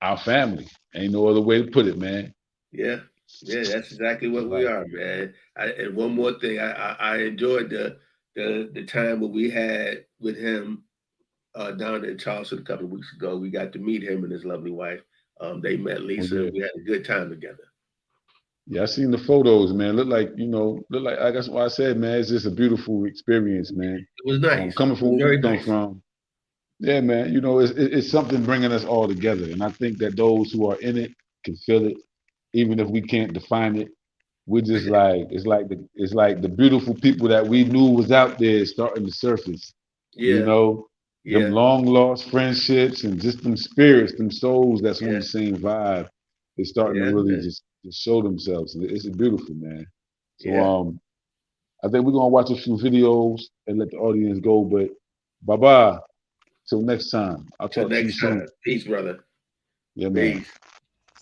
our family. Ain't no other way to put it, man. Yeah, that's exactly what we are, man. And one more thing, I enjoyed the time what we had with him down in Charleston a couple of weeks ago. We got to meet him and his lovely wife. They met Lisa. We had a good time together. Yeah, I seen the photos, man. Look like that's why I said, man, it's just a beautiful experience, man. It was nice. Coming from where we come from. Yeah, man. You know, it's something bringing us all together, and I think that those who are in it can feel it, even if we can't define it. We're just like it's like the beautiful people that we knew was out there starting to surface. Yeah. You know, them long lost friendships and just them spirits, them souls that's on the same vibe. They're starting to really just show themselves. It's beautiful, man. So I think we're gonna watch a few videos and let the audience go. But bye-bye. Till next time. I'll talk to you soon. Peace, brother. Yeah, man.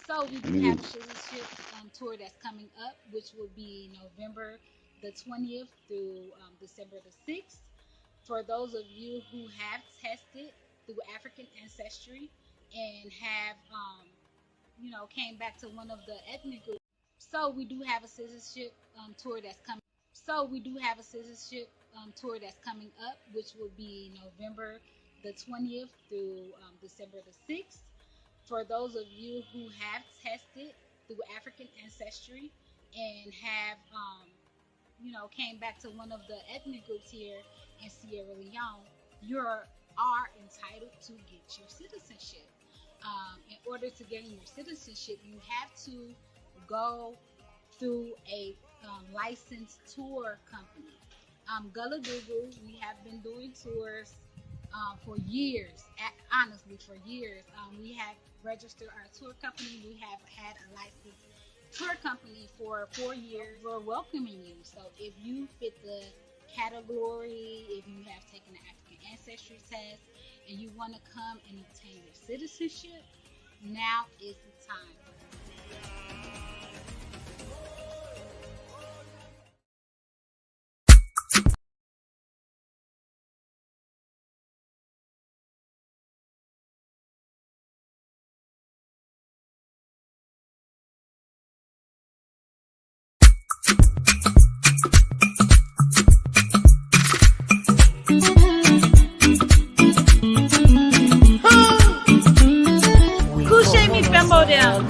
So we do have a citizenship tour that's coming up, which will be November the 20th through December the 6th. For those of you who have tested through African ancestry and have, came back to one of the ethnic groups. So we do have a citizenship tour that's coming. So we do have a citizenship tour that's coming up, which will be November the 20th through December the 6th. For those of you who have tested through African ancestry and have, came back to one of the ethnic groups here in Sierra Leone, you are entitled to get your citizenship. In order to gain your citizenship, you have to go through a licensed tour company. Gullah Google, we have been doing tours for years. Honestly, for years. We have registered our tour company. We have had a licensed tour company for 4 years. We're welcoming you. So if you fit the category, if you have taken the African ancestry test, and you want to come and obtain your citizenship, now is the time.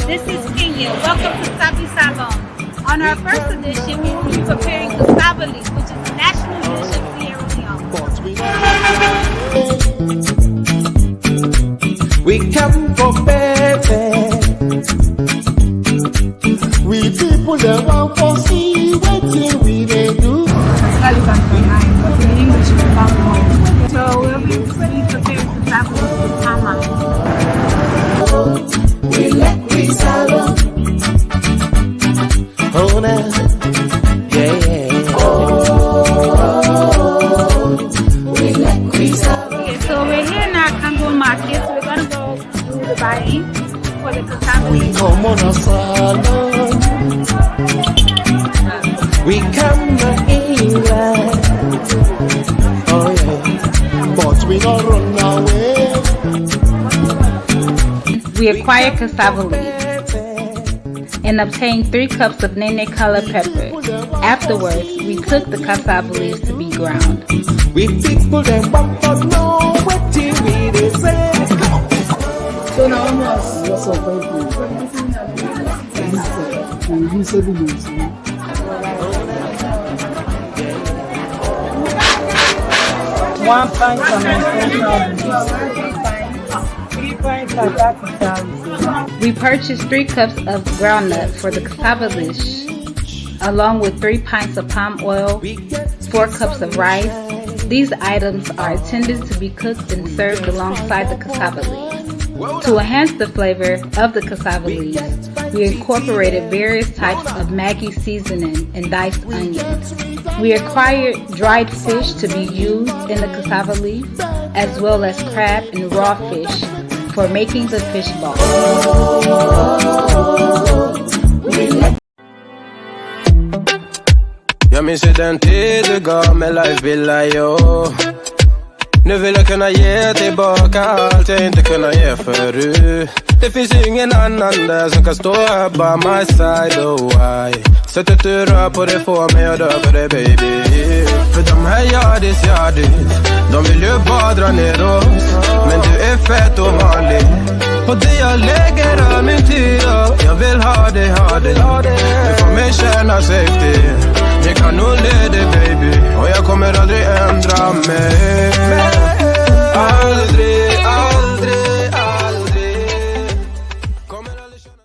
This is Kenya. Welcome to Sabi Salon. On our first edition, we will be preparing Kasabali, which is the national dish of Sierra Leone. We come for baby. We people that want to see what we do. But in English, it's about home. So we'll be Oh, now, yeah, yeah. Okay, so we're here now at Congo Market. So we're gonna go do the buying for the cassava. We come on a salon. We come to England. Oh yeah, but we don't run away. We acquired cassava leaves and obtained 3 cups of nene color pepper. Afterwards, we took the cassava leaves to be ground. We people them want to know what we dey say. So now I'm what's up, One pint for We purchased 3 cups of groundnut for the cassava dish, along with 3 pints of palm oil, 4 cups of rice. These items are intended to be cooked and served alongside the cassava leaves. To enhance the flavor of the cassava leaves, we incorporated various types of Maggi seasoning and diced onions. We acquired dried fish to be used in the cassava leaf, as well as crab and raw fish for making the fish ball. Jag minns ju den tid du gav mig life Villa, yo. Nu vill jag kunna ge tillbaka allt jag inte kunnat ge förut. Det finns ingen annan där som kan stå här by my side, oh why. Sättet du rör på det får mig att dö för dig, baby. För de här yardis, de vill ju bara dra ner oss. Men du är fett och vanlig. Och det jag lägger all min tid på. Jag vill ha dig. Du får mig känna safety. Jag kan nog leda baby. Och jag kommer aldrig ändra mig. Aldrig. Kommer aldrig känna.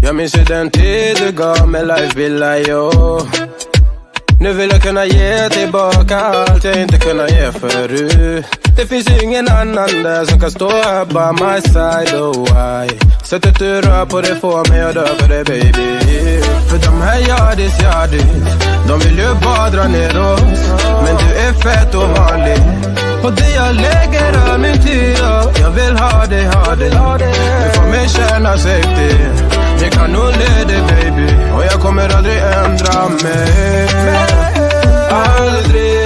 Jag minns ju den tid du gav mig life Villa, yo. Nu vill jag kunna ge tillbaka allt jag inte kunnat ge förut. Det finns ingen annan där som kan stå här by my side, oh why. Sättet du rör på det får mig att dö för dig, baby. För de här yardis, de vill ju bara dra ner oss. Men du är fett och vanlig. Och det jag lägger all min tid på. Jag vill ha dig. Du får mig känna safety. Jag kan nog leda baby. Och jag kommer aldrig ändra mig. Aldrig.